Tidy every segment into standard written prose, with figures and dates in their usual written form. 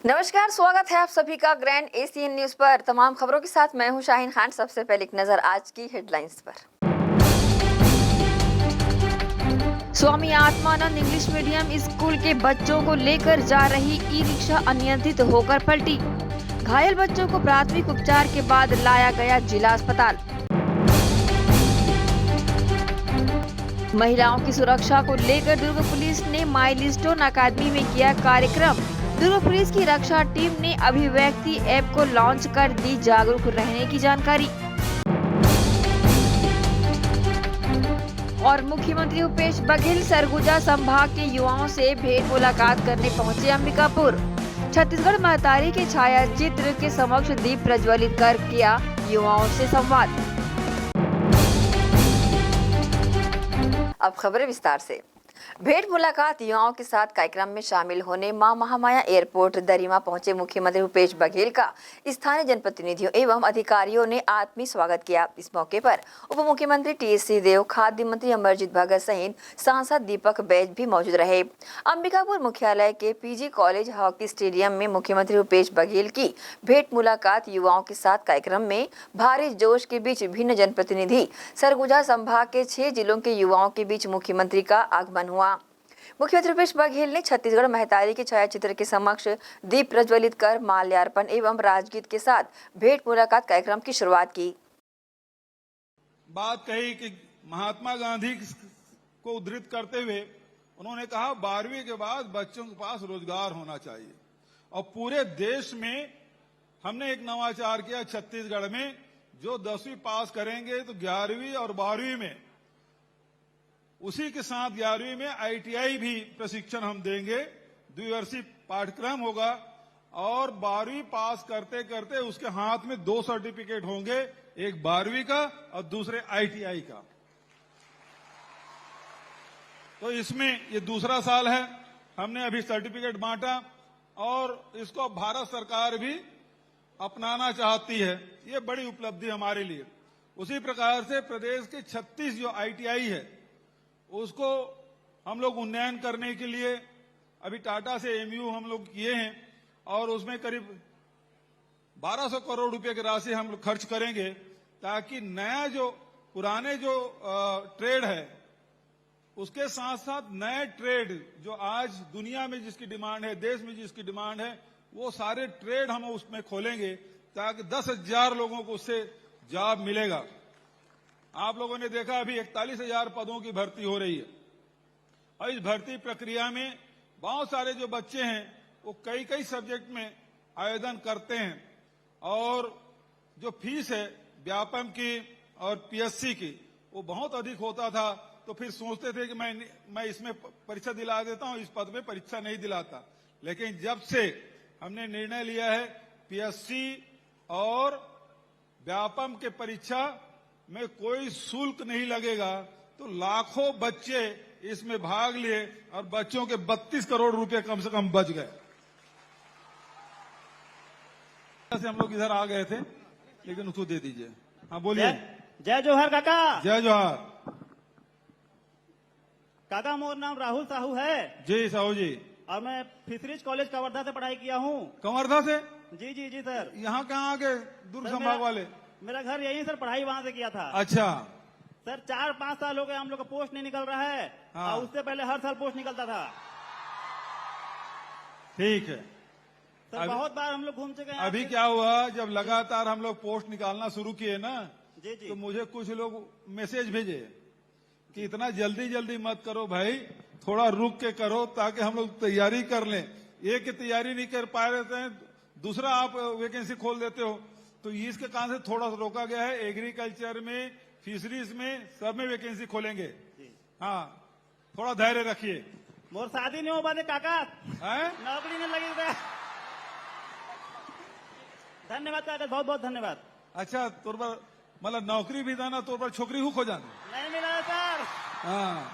नमस्कार, स्वागत है आप सभी का ग्रैंड एशियन न्यूज पर। तमाम खबरों के साथ मैं हूं शाहीन खान। सबसे पहले एक नजर आज की हेडलाइंस पर। Swami Atmanand English medium school के बच्चों को लेकर जा रही ई रिक्शा अनियंत्रित होकर पलटी। घायल बच्चों को प्राथमिक उपचार के बाद लाया गया जिला अस्पताल। महिलाओं की सुरक्षा को लेकर दुर्ग पुलिस ने माइलस्टोन अकादमी में किया कार्यक्रम। दुर्ग पुलिस की रक्षा टीम ने अभिव्यक्ति ऐप को लॉन्च कर दी जागरूक रहने की जानकारी। और मुख्यमंत्री भूपेश बघेल सरगुजा संभाग के युवाओं से भेंट मुलाकात करने पहुंचे अंबिकापुर। छत्तीसगढ़ महतारी के छायाचित्र के समक्ष दीप प्रज्वलित कर किया युवाओं से संवाद। अब खबरें विस्तार से। भेंट मुलाकात युवाओं के साथ कार्यक्रम में शामिल होने मां महामाया एयरपोर्ट दरिमा पहुंचे मुख्यमंत्री भूपेश बघेल का स्थानीय जनप्रतिनिधियों एवं अधिकारियों ने आत्मीय स्वागत किया। इस मौके पर उप मुख्यमंत्री टी.एस. सिंहदेव, खाद्य मंत्री अमरजीत भगत सहित सांसद दीपक बैज भी मौजूद रहे। अंबिकापुर मुख्यालय के पीजी कॉलेज हॉकी स्टेडियम में मुख्यमंत्री भूपेश बघेल की भेंट मुलाकात युवाओं के साथ कार्यक्रम में भारी जोश के बीच भिन्न जनप्रतिनिधि सरगुजा संभाग के 6 जिलों के युवाओं के बीच मुख्यमंत्री का आगमन हुआ। मुख्यमंत्री भूपेश बघेल ने छत्तीसगढ़ महतारी के छायाचित्र के समक्ष दीप प्रज्वलित कर माल्यार्पण एवं राजगीत के साथ भेंट मुलाकात कार्यक्रम की शुरुआत की। बात कही कि महात्मा गांधी को उद्धृत करते हुए उन्होंने कहा 12वीं के बाद बच्चों के पास रोजगार होना चाहिए। और पूरे देश में हमने एक नवाचार किया छत्तीसगढ़ में, जो 10वीं पास करेंगे तो 11वीं और 12वीं में उसी के साथ 11वीं में आईटीआई भी प्रशिक्षण हम देंगे। द्विवर्षीय पाठ्यक्रम होगा और 12वीं पास करते करते उसके हाथ में 2 सर्टिफिकेट होंगे, एक 12वीं का और दूसरे आईटीआई का। तो इसमें ये दूसरा साल है, हमने अभी सर्टिफिकेट बांटा और इसको भारत सरकार भी अपनाना चाहती है। ये बड़ी उपलब्धि हमारे लिए। उसी प्रकार से प्रदेश के 36 जो आईटीआई है उसको हम लोग उन्नयन करने के लिए अभी टाटा से एमयू हम लोग किए हैं और उसमें करीब 1200 करोड़ रुपए की राशि हम लोग खर्च करेंगे, ताकि नया जो पुराने जो ट्रेड है उसके साथ साथ नए ट्रेड जो आज दुनिया में जिसकी डिमांड है, देश में जिसकी डिमांड है, वो सारे ट्रेड हम उसमें खोलेंगे ताकि 10,000 लोगों को उससे जॉब मिलेगा। आप लोगों ने देखा अभी 41,000 पदों की भर्ती हो रही है और इस भर्ती प्रक्रिया में बहुत सारे जो बच्चे हैं वो कई कई सब्जेक्ट में आवेदन करते हैं और जो फीस है व्यापम की और पीएससी की वो बहुत अधिक होता था। तो फिर सोचते थे कि मैं इसमें परीक्षा दिला देता हूं, इस पद में परीक्षा नहीं दिलाता। लेकिन जब से हमने निर्णय लिया है पीएससी और व्यापम के परीक्षा में कोई शुल्क नहीं लगेगा, तो लाखों बच्चे इसमें भाग लिए और बच्चों के 32 करोड़ रुपए कम से कम बच गए। से हम लोग इधर आ गए थे, लेकिन उसको दे दीजिए। हाँ बोलिए। जय जोहर काका। जय जोहर काका, मोर नाम राहुल साहू है। जी साहू जी। और मैं फिशरीज कॉलेज कवर्धा से पढ़ाई किया हूँ। कवर्धा से? जी जी जी सर। यहाँ कहाँ आगे दुर्ग संभाग वाले? मेरा घर यही सर, पढ़ाई वहां से किया था। अच्छा सर, 4-5 साल हो गए हम लोग का पोस्ट नहीं निकल रहा है। हाँ। और उससे पहले हर साल पोस्ट निकलता था। ठीक है। सर बहुत बार हम लोग घूम चुके हैं। अभी क्या हुआ, जब लगातार हम लोग पोस्ट निकालना शुरू किए ना, जी जी, तो मुझे कुछ लोग मैसेज भेजे कि इतना जल्दी जल्दी मत करो भाई, थोड़ा रुक के करो ताकि हम लोग तैयारी कर लें। एक की तैयारी नहीं कर पा रहे हैं, दूसरा आप वैकेंसी खोल देते हो। तो इसके कारण से थोड़ा सा रोका गया है। एग्रीकल्चर में, फिशरीज में, सब में वैकेंसी खोलेंगे। हाँ, थोड़ा धैर्य रखिए। मोर शादी नहीं हो पाते काका, है? नौकरी नहीं लगी था। धन्यवाद काका, बहुत बहुत धन्यवाद। अच्छा, तोर पर मतलब नौकरी भी था ना, तोर पर छोकरी हूँ खोजा नहीं मिला है सर। हाँ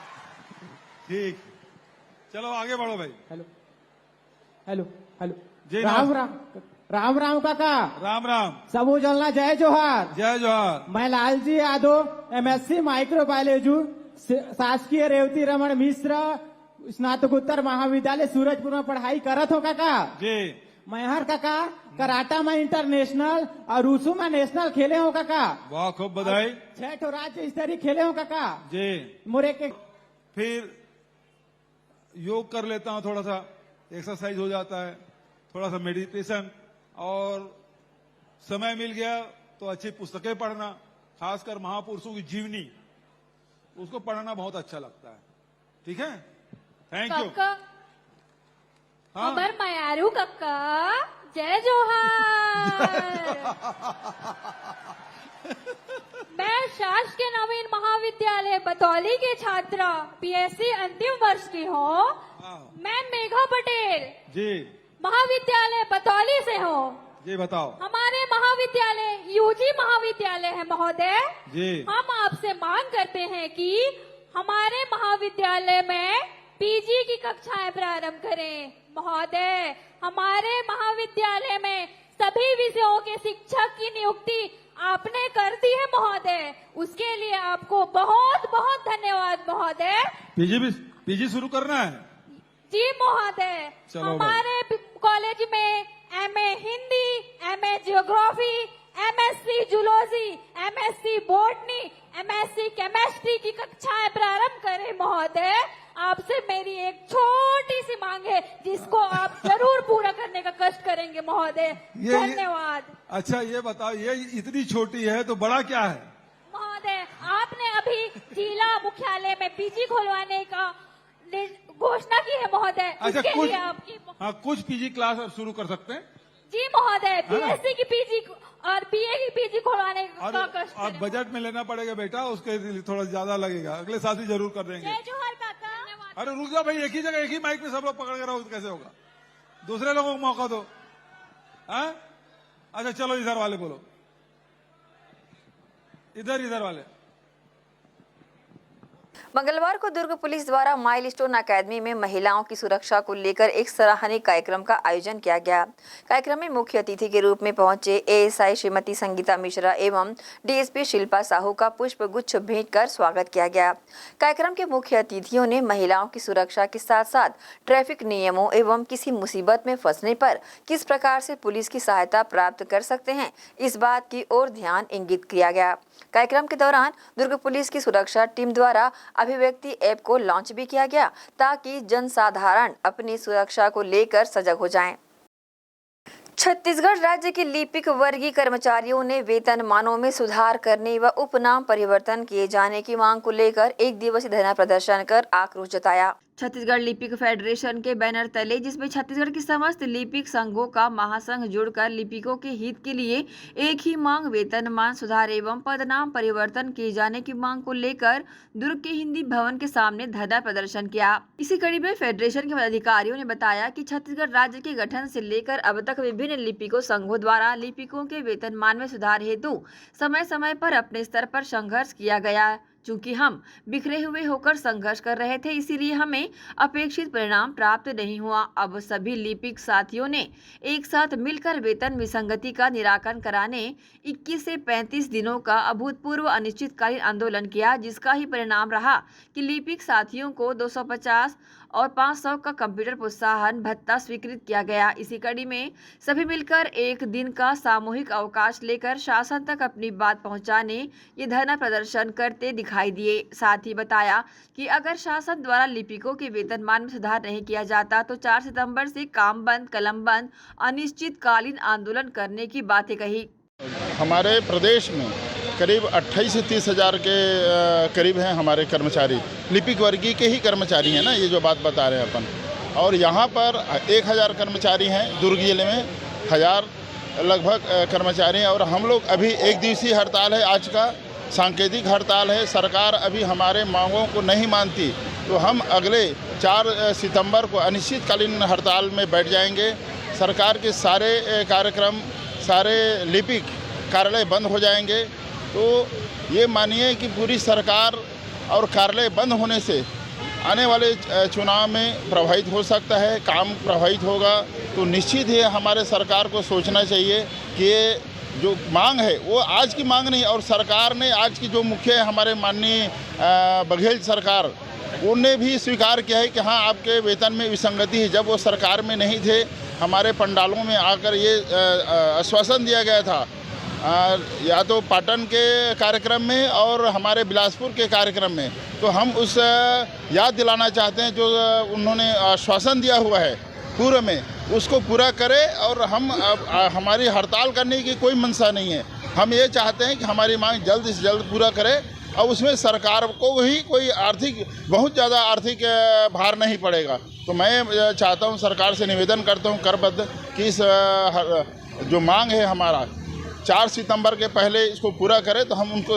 ठीक, चलो आगे बढ़ो भाई। Hello hello hello. जय राम राम राम राम काका। राम राम। सबू जलना जय जोहार। जय जोहार। मैं लालजी यादव, एमएससी माइक्रोबायोलॉजी, शासकीय रेवती रमन मिश्र स्नातकोत्तर महाविद्यालय सूरजपुर में पढ़ाई करत हो काका। जी, मैहर काका कराटा में इंटरनेशनल और रूसू में नेशनल खेले हो काका। वाह, खूब बधाई। 6 ठो राज्य स्तरीय खेले हो काका जी। मोरे के। फिर योग कर लेता हूँ, थोड़ा सा एक्सरसाइज हो जाता है, थोड़ा सा मेडिटेशन, और समय मिल गया तो अच्छी पुस्तकें पढ़ना, खासकर महापुरुषों की जीवनी, उसको पढ़ना बहुत अच्छा लगता है। ठीक है, थैंक यू। खबर मायारू कक्का, जय जोहार। मैं शासकीय नवीन महाविद्यालय बतौली के छात्रा बीएससी अंतिम वर्ष की हूँ। मैं मेघा पटेल जी, महाविद्यालय बतौली से हूँ। जी बताओ। हमारे महाविद्यालय यूजी महाविद्यालय है महोदय जी। हम आपसे मांग करते हैं कि हमारे महाविद्यालय में पीजी की कक्षाएं प्रारंभ करें। महोदय, हमारे महाविद्यालय में सभी विषयों के शिक्षक की नियुक्ति आपने कर दी है महोदय, उसके लिए आपको बहुत बहुत धन्यवाद महोदय। पीजी शुरू करना है जी महोदय। हमारे कॉलेज में MA Hindi, MA geography, MSc zoology, MSc botany, MSc chemistry की कक्षाएं प्रारंभ करें महोदय। आपसे मेरी एक छोटी सी मांग है जिसको आप जरूर पूरा करने का कष्ट करेंगे महोदय। धन्यवाद। अच्छा ये बताओ, ये इतनी छोटी है तो बड़ा क्या है? महोदय, आपने अभी जिला मुख्यालय में पीजी खोलवाने का घोषणा की है महोदय। अच्छा, उसके कुछ लिए आपकी कुछ पीजी क्लास शुरू कर सकते हैं जी महोदय। बीएससी की पीजी और बीए की पीजी खोलवाने का कष्ट और बजट में लेना पड़ेगा बेटा, उसके लिए थोड़ा ज्यादा लगेगा, अगले साल ही जरूर कर देंगे। जय जोहार काका। अरे रुक जाओ भाई, एक ही जगह एक ही माइक में सब लोग पकड़ के रहो, कैसे होगा? दूसरे लोगों को मौका दो। हाँ, अच्छा चलो इधर वाले बोलो, इधर वाले। मंगलवार को दुर्ग पुलिस द्वारा माइलस्टोन अकेडमी में महिलाओं की सुरक्षा को लेकर एक सराहनीय कार्यक्रम का आयोजन किया गया। कार्यक्रम में मुख्य अतिथि के रूप में पहुंचे एएसआई श्रीमती संगीता मिश्रा एवं डीएसपी शिल्पा साहू का पुष्प गुच्छ भेंट कर स्वागत किया गया। कार्यक्रम के मुख्य अतिथियों ने महिलाओं की सुरक्षा के साथ साथ ट्रैफिक नियमों एवं किसी मुसीबत में फंसने पर किस प्रकार से पुलिस की सहायता प्राप्त कर सकते हैं, इस बात की ओर ध्यान इंगित किया गया। कार्यक्रम के दौरान दुर्ग पुलिस की सुरक्षा टीम द्वारा अभिव्यक्ति ऐप को लॉन्च भी किया गया ताकि जनसाधारण अपनी सुरक्षा को लेकर सजग हो जाएं। छत्तीसगढ़ राज्य के लिपिक वर्गीय कर्मचारियों ने वेतनमानों में सुधार करने व उपनाम परिवर्तन किए जाने की मांग को लेकर एक दिवसीय धरना प्रदर्शन कर आक्रोश जताया। छत्तीसगढ़ लिपिक फेडरेशन के बैनर तले, जिसमें छत्तीसगढ़ की समस्त लिपिक संघों का महासंघ जुड़कर लिपिकों के हित के लिए एक ही मांग वेतनमान सुधार एवं पदनाम परिवर्तन किए जाने की मांग को लेकर दुर्ग के हिंदी भवन के सामने धरना प्रदर्शन किया। इसी कड़ी में फेडरेशन के पदाधिकारियों ने बताया कि छत्तीसगढ़ राज्य के गठन से लेकर अब तक विभिन्न लिपिकों संघों द्वारा लिपिकों के वेतनमान में सुधार हेतु समय समय पर अपने स्तर पर संघर्ष किया गया। चूंकि हम बिखरे हुए होकर संघर्ष कर रहे थे, इसीलिए हमें अपेक्षित परिणाम प्राप्त नहीं हुआ। अब सभी लिपिक साथियों ने एक साथ मिलकर वेतन विसंगति का निराकरण कराने 21 से 35 दिनों का अभूतपूर्व अनिश्चितकालीन आंदोलन किया, जिसका ही परिणाम रहा कि लिपिक साथियों को 250 और 500 का कंप्यूटर प्रोत्साहन भत्ता स्वीकृत किया गया। इसी कड़ी में सभी मिलकर एक दिन का सामूहिक अवकाश लेकर शासन तक अपनी बात पहुंचाने ये धरना प्रदर्शन करते दिखाई दिए। साथ ही बताया कि अगर शासन द्वारा लिपिकों के वेतनमान में सुधार नहीं किया जाता तो 4 सितंबर से काम बंद, कलम बंद, अनिश्चितकालीन आंदोलन करने की बातें कही। हमारे प्रदेश में करीब 28 से 30 हज़ार के करीब हैं हमारे कर्मचारी, लिपिक वर्गीय के ही कर्मचारी हैं ना, ये जो बात बता रहे हैं अपन। और यहाँ पर 1000 कर्मचारी हैं, दुर्ग जिले में 1000 लगभग कर्मचारी हैं। और हम लोग अभी एक दिवसीय हड़ताल है, आज का सांकेतिक हड़ताल है। सरकार अभी हमारे मांगों को नहीं मानती तो हम अगले 4 सितंबर को अनिश्चितकालीन हड़ताल में बैठ जाएंगे। सरकार के सारे कार्यक्रम, सारे लिपिक कार्यालय बंद हो जाएंगे। तो ये मानिए कि पूरी सरकार और कार्यालय बंद होने से आने वाले चुनाव में प्रभावित हो सकता है, काम प्रभावित होगा। तो निश्चित ही हमारे सरकार को सोचना चाहिए कि ये जो मांग है वो आज की मांग नहीं, और सरकार ने आज की जो मुख्य हमारे माननीय बघेल सरकार, उनने भी स्वीकार किया है कि हाँ आपके वेतन में विसंगति है। जब वो सरकार में नहीं थे, हमारे पंडालों में आकर ये आश्वासन दिया गया था, या तो पाटन के कार्यक्रम में और हमारे बिलासपुर के कार्यक्रम में, तो हम उस याद दिलाना चाहते हैं जो उन्होंने आश्वासन दिया हुआ है पूर्व में, उसको पूरा करें। और हम हमारी हड़ताल करने की कोई मंशा नहीं है, हम ये चाहते हैं कि हमारी मांग जल्द से जल्द पूरा करें और उसमें सरकार को ही कोई बहुत ज़्यादा आर्थिक भार नहीं पड़ेगा। तो मैं चाहता हूँ, सरकार से निवेदन करता हूँ करबद्ध कि इस जो मांग है हमारा 4 सितंबर के पहले इसको पूरा करें, तो हम उनको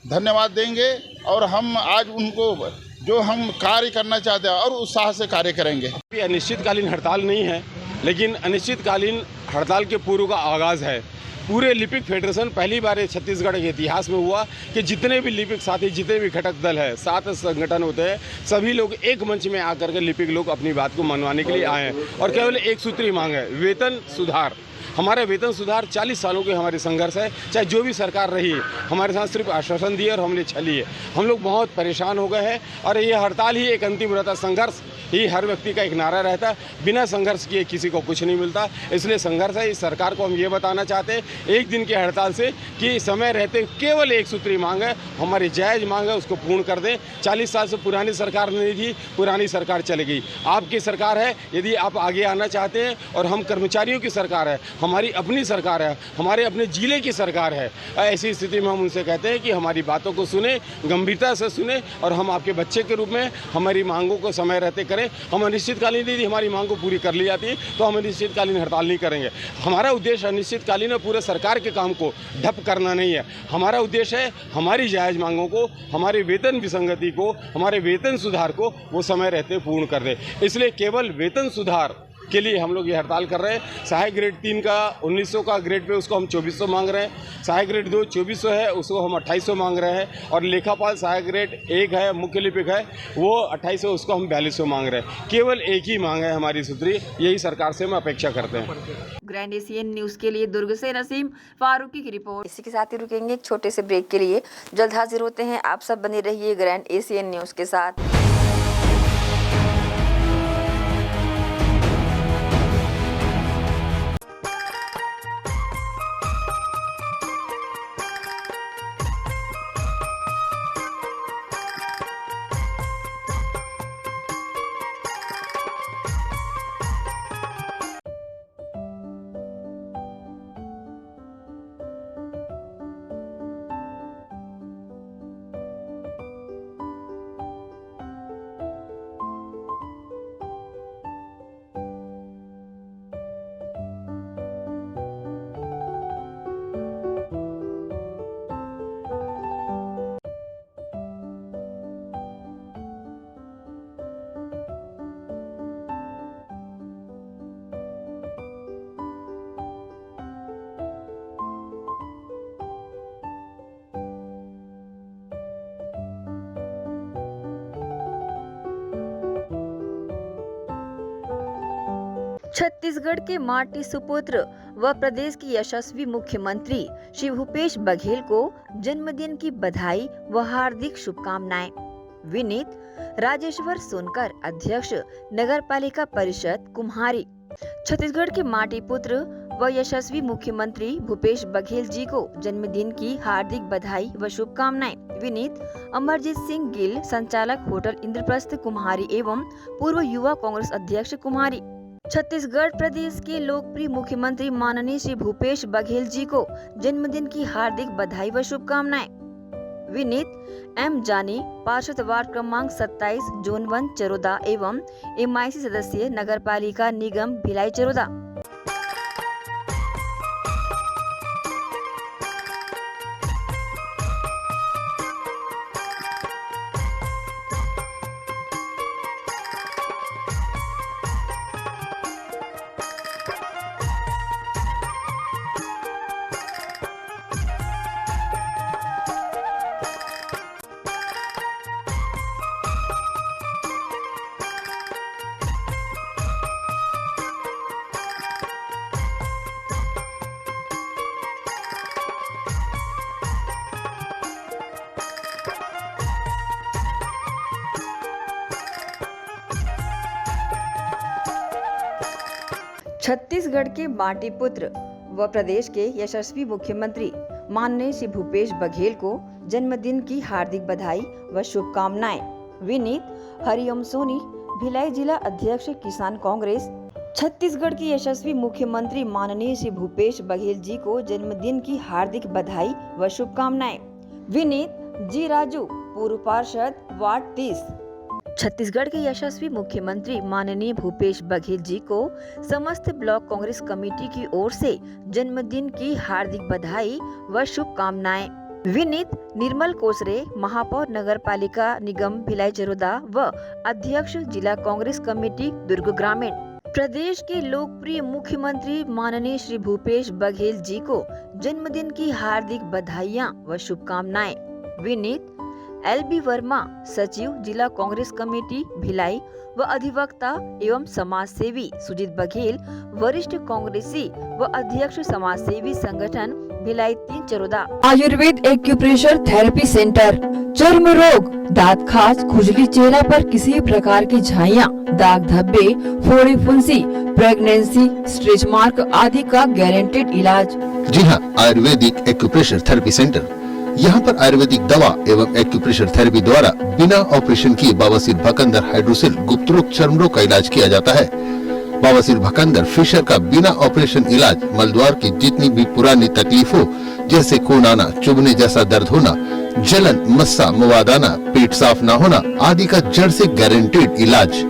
धन्यवाद देंगे और हम आज उनको जो हम कार्य करना चाहते हैं और उत्साह से कार्य करेंगे। अनिश्चितकालीन हड़ताल नहीं है, लेकिन अनिश्चितकालीन हड़ताल के पूर्व का आगाज़ है। पूरे लिपिक फेडरेशन पहली बार छत्तीसगढ़ के इतिहास में हुआ कि जितने भी लिपिक साथी, जितने भी घटक दल है, 7 संगठन होते हैं, सभी लोग एक मंच में आकर के लिपिक लोग अपनी बात को मनवाने के लिए आए हैं और केवल एक सूत्री मांग है, वेतन सुधार। हमारा वेतन सुधार 40 सालों के हमारे संघर्ष है, चाहे जो भी सरकार रही है, हमारे साथ सिर्फ आश्वासन दिए और हमने छली है। हम लोग बहुत परेशान हो गए हैं और ये हड़ताल ही एक अंतिम रहता, संघर्ष ही हर व्यक्ति का एक नारा रहता, बिना संघर्ष किए किसी को कुछ नहीं मिलता। इसलिए संघर्ष है। इस सरकार को हम ये बताना चाहते हैं एक दिन की हड़ताल से कि समय रहते केवल एक सूत्री मांग है, हमारी जायज़ मांग है, उसको पूर्ण कर दें। 40 साल से पुरानी सरकार नहीं थी, पुरानी सरकार चली गई, आपकी सरकार है। यदि आप आगे आना चाहते हैं और हम कर्मचारियों की सरकार है, हमारी अपनी सरकार है, हमारे अपने जिले की सरकार है, ऐसी स्थिति में हम उनसे कहते हैं कि हमारी बातों को सुने, गंभीरता से सुने और हम आपके बच्चे के रूप में हमारी मांगों को समय रहते करें। हम अनिश्चितकालीन यदि हमारी मांग को पूरी कर ली जाती है तो हम अनिश्चितकालीन हड़ताल नहीं करेंगे। हमारा उद्देश्य अनिश्चितकालीन और पूरे सरकार के काम को ठप करना नहीं है। हमारा उद्देश्य है हमारी जायज़ मांगों को, हमारे वेतन विसंगति को, हमारे वेतन सुधार को वो समय रहते पूर्ण कर दे। इसलिए केवल वेतन सुधार के लिए हम लोग ये हड़ताल कर रहे हैं। सहायक ग्रेड 3 का 1900 का ग्रेड पे उसको हम 2400 मांग रहे हैं, सहायक ग्रेड 2 2400 है, उसको हम 2800 मांग रहे हैं, और लेखापाल सहायक ग्रेड 1 है, मुख्य लिपिक है, वो 2800, उसको हम 4200 मांग रहे हैं। केवल एक ही मांग है हमारी सूत्री, यही सरकार से हम अपेक्षा करते हैं। ग्रैंड एशियन न्यूज के लिए दुर्ग से नसीम फारूकी की रिपोर्ट। इसी के साथ ही रुकेंगे एक छोटे से ब्रेक के लिए, जल्द हाजिर होते हैं। आप सब बने रहिए ग्रैंड एशियन न्यूज के साथ। छत्तीसगढ़ के माटी सुपुत्र व प्रदेश के यशस्वी मुख्यमंत्री श्री भूपेश बघेल को जन्मदिन की बधाई व हार्दिक शुभकामनाएं। विनीत राजेश्वर सोनकर, अध्यक्ष नगर पालिका परिषद कुम्हारी। छत्तीसगढ़ के माटी पुत्र व यशस्वी मुख्यमंत्री भूपेश बघेल जी को जन्मदिन की हार्दिक बधाई व शुभकामनाएं। विनीत अमरजीत सिंह गिल, संचालक होटल इंद्रप्रस्थ कुम्हारी एवं पूर्व युवा कांग्रेस अध्यक्ष कुम्हारी। छत्तीसगढ़ प्रदेश के लोकप्रिय मुख्यमंत्री माननीय श्री भूपेश बघेल जी को जन्मदिन की हार्दिक बधाई व शुभकामनाएं। विनीत एम जानी, पार्षद वार्ड क्रमांक 27 जोन 1 चरोदा एवं MIC सदस्य नगर पालिका निगम भिलाई चरोदा। छत्तीसगढ़ के माटी पुत्र व प्रदेश के यशस्वी मुख्यमंत्री माननीय श्री भूपेश बघेल को जन्मदिन की हार्दिक बधाई व शुभकामनाएं। विनीत हरिओम सोनी, भिलाई जिला अध्यक्ष किसान कांग्रेस। छत्तीसगढ़ के यशस्वी मुख्यमंत्री माननीय श्री भूपेश बघेल जी को जन्मदिन की हार्दिक बधाई व शुभकामनाएं। विनीत जी राजू, पूर्व पार्षद वार्ड 30। छत्तीसगढ़ के यशस्वी मुख्यमंत्री माननीय भूपेश बघेल जी को समस्त ब्लॉक कांग्रेस कमेटी की ओर से जन्मदिन की हार्दिक बधाई व शुभकामनाएं। विनीत निर्मल कोसरे, महापौर नगर पालिका निगम भिलाई चरोदा व अध्यक्ष जिला कांग्रेस कमेटी दुर्ग ग्रामीण। प्रदेश के लोकप्रिय मुख्यमंत्री माननीय श्री भूपेश बघेल जी को जन्मदिन की हार्दिक बधाइयां व शुभकामनाएं। विनीत LB वर्मा, सचिव जिला कांग्रेस कमेटी भिलाई व अधिवक्ता एवं समाज सेवी सुजीत बघेल, वरिष्ठ कांग्रेसी व अध्यक्ष समाज सेवी संगठन Bhilai 3 Charoda. Ayurveda acupressure therapy centre, चर्म रोग, दांत खाज, खुजली, चेहरा पर किसी प्रकार की झाइयाँ, दाग धब्बे, फोड़ी फुंसी, प्रेगनेंसी, स्ट्रेच मार्क आदि का गारंटेड इलाज। जी हाँ, आयुर्वेदिक एक्यूप्रेशर थेरेपी सेंटर। यहाँ पर आयुर्वेदिक दवा एवं एक्यूप्रेशर थेरेपी द्वारा बिना ऑपरेशन किए बवासीर, भकंदर, हाइड्रोसिल, गुप्त रोग, चर्म रोग का इलाज किया जाता है। बवासीर, भकंदर, फिशर का बिना ऑपरेशन इलाज मलद्वार की जितनी भी पुरानी तकलीफ हो, जैसे खून आना, चुभने जैसा दर्द होना, जलन, मस्सा, मवाद आना, पेट साफ न होना आदि का जड़ से गारंटेड इलाज।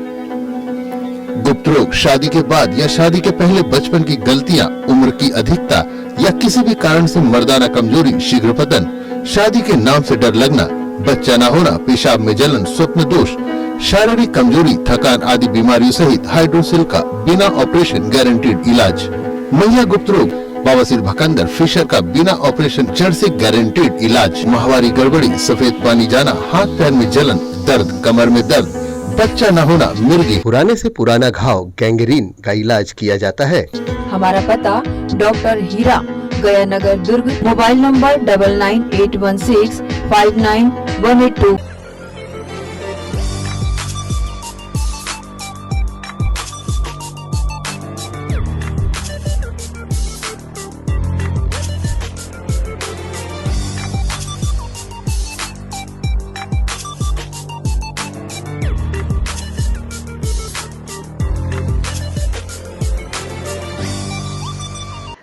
गुप्त रोग, शादी के बाद या शादी के पहले बचपन की गलतियां, उम्र की अधिकता या किसी भी कारण से मर्दाना कमजोरी, शीघ्र पतन, शादी के नाम से डर लगना, बच्चा न होना, पेशाब में जलन, स्वप्न दोष, शारीरिक कमजोरी, थकान आदि बीमारियों सहित हाइड्रोसिल का बिना ऑपरेशन गारंटेड इलाज। महिला गुप्त रोग, बवासीर, भकंदर, फिशर का बिना ऑपरेशन जड़ से गारंटेड इलाज। माहवारी गड़बड़ी, सफेद पानी जाना, हाथ पैर में जलन, दर्द, कमर में दर्द, बच्चा न होना, मिर्गी, पुराने से पुराना घाव, गैंग्रीन का इलाज किया जाता है। हमारा पता डॉक्टर हीरा, गया नगर, दुर्ग। Mobile number 9981659182।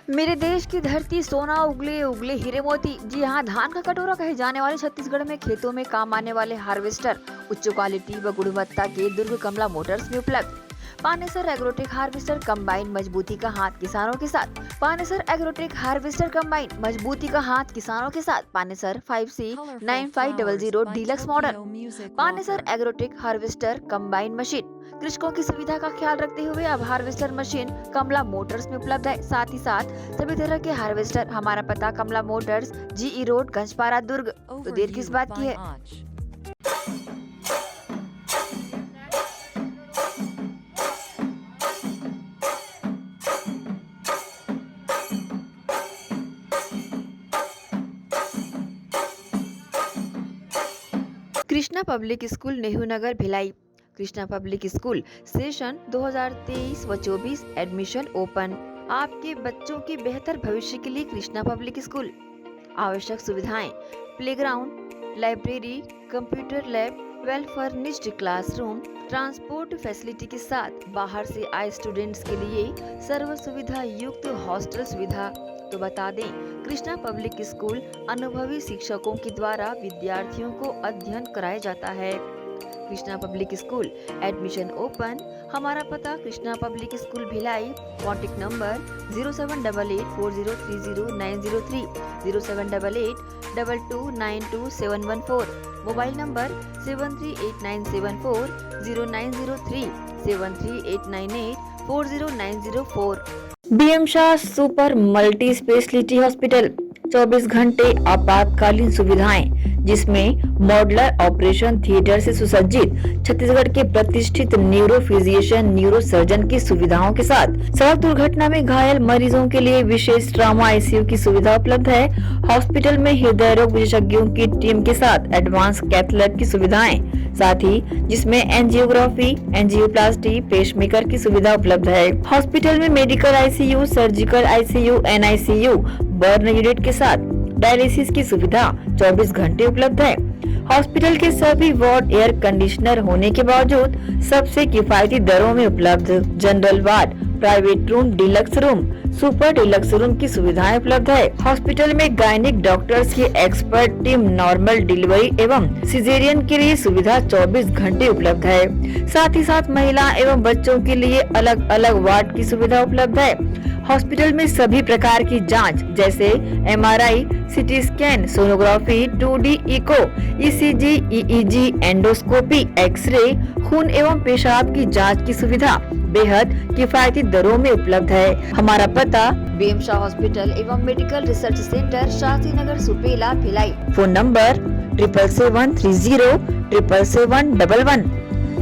मेरे देश की धरती सोना उगले उगले हीरे मोती। जी हाँ, धान का कटोरा कहे जाने वाले छत्तीसगढ़ में खेतों में काम आने वाले हार्वेस्टर उच्च क्वालिटी व गुणवत्ता के दुर्ग कमला मोटर्स में उपलब्ध। पानेसर एग्रोटेक हार्वेस्टर कंबाइन, मजबूती का हाथ किसानों के साथ। पानेसर एग्रोटेक हार्वेस्टर कंबाइन, मजबूती का हाथ किसानों के साथ। Panesar 5C9500 deluxe model. Panesar agrotech harvester combine machine, कृषकों की सुविधा का ख्याल रखते हुए अब हार्वेस्टर मशीन कमला मोटर्स में उपलब्ध है। साथ ही साथ सभी तरह के हार्वेस्टर। हमारा पता Kamala motors, GE road, Ganjpara, Durg. तो देर किस बात की है। Krishna public school, Nehru Nagar, Bhilai. Krishna public school session 2023 व 24 एडमिशन ओपन। आपके बच्चों के बेहतर भविष्य के लिए कृष्णा पब्लिक स्कूल। आवश्यक सुविधाएं: playground, library, computer lab, well furnished classroom, transport facility के साथ बाहर से आए स्टूडेंट्स के लिए सर्व सुविधा युक्त हॉस्टल सुविधा। तो बता दें, कृष्णा पब्लिक स्कूल अनुभवी शिक्षकों के द्वारा विद्यार्थियों को अध्ययन कराया जाता है। Krishna public school admission open. हमारा पता Krishna public school Bhilai. Contact number 0788403090 078822922714। Mobile number 7389740903 7389840904। BM Shah super multi speciality hospital, 24 घंटे आपातकालीन सुविधाएं, जिसमें मॉडुलर ऑपरेशन थिएटर से सुसज्जित, छत्तीसगढ़ के प्रतिष्ठित न्यूरो फिजिशियन, न्यूरो सर्जन की सुविधाओं के साथ सड़क दुर्घटना में घायल मरीजों के लिए विशेष ट्रॉमा ICU की सुविधा उपलब्ध है। हॉस्पिटल में हृदय रोग विशेषज्ञों की टीम के साथ एडवांस कैथ लैब की सुविधाएं, साथ ही जिसमें एंजियोग्राफी, एंजियोप्लास्टी, पेसमेकर की सुविधा उपलब्ध है। हॉस्पिटल में medical ICU, surgical ICU, NICU, burn unit के साथ डायलिसिस की सुविधा 24 घंटे उपलब्ध है। हॉस्पिटल के सभी वार्ड एयर कंडीशनर होने के बावजूद सबसे किफायती दरों में उपलब्ध। General ward, private room, deluxe room, super deluxe room की सुविधाएं उपलब्ध है। हॉस्पिटल में गायनिक डॉक्टर्स की एक्सपर्ट टीम नॉर्मल डिलीवरी एवं सिजेरियन के लिए सुविधा 24 घंटे उपलब्ध है। साथ ही साथ महिला एवं बच्चों के लिए अलग अलग वार्ड की सुविधा उपलब्ध है। हॉस्पिटल में सभी प्रकार की जांच जैसे MRI, CT scan, sonography, 2D echo, ECG, EEG, endoscopy, x ray, खून एवं पेशाब की जांच की सुविधा बेहद किफायती दरों में उपलब्ध है। हमारा पता बीएम शाह हॉस्पिटल एवं medical research centre, Shastri Nagar, Supela, Bhilai. Phone number 7773077711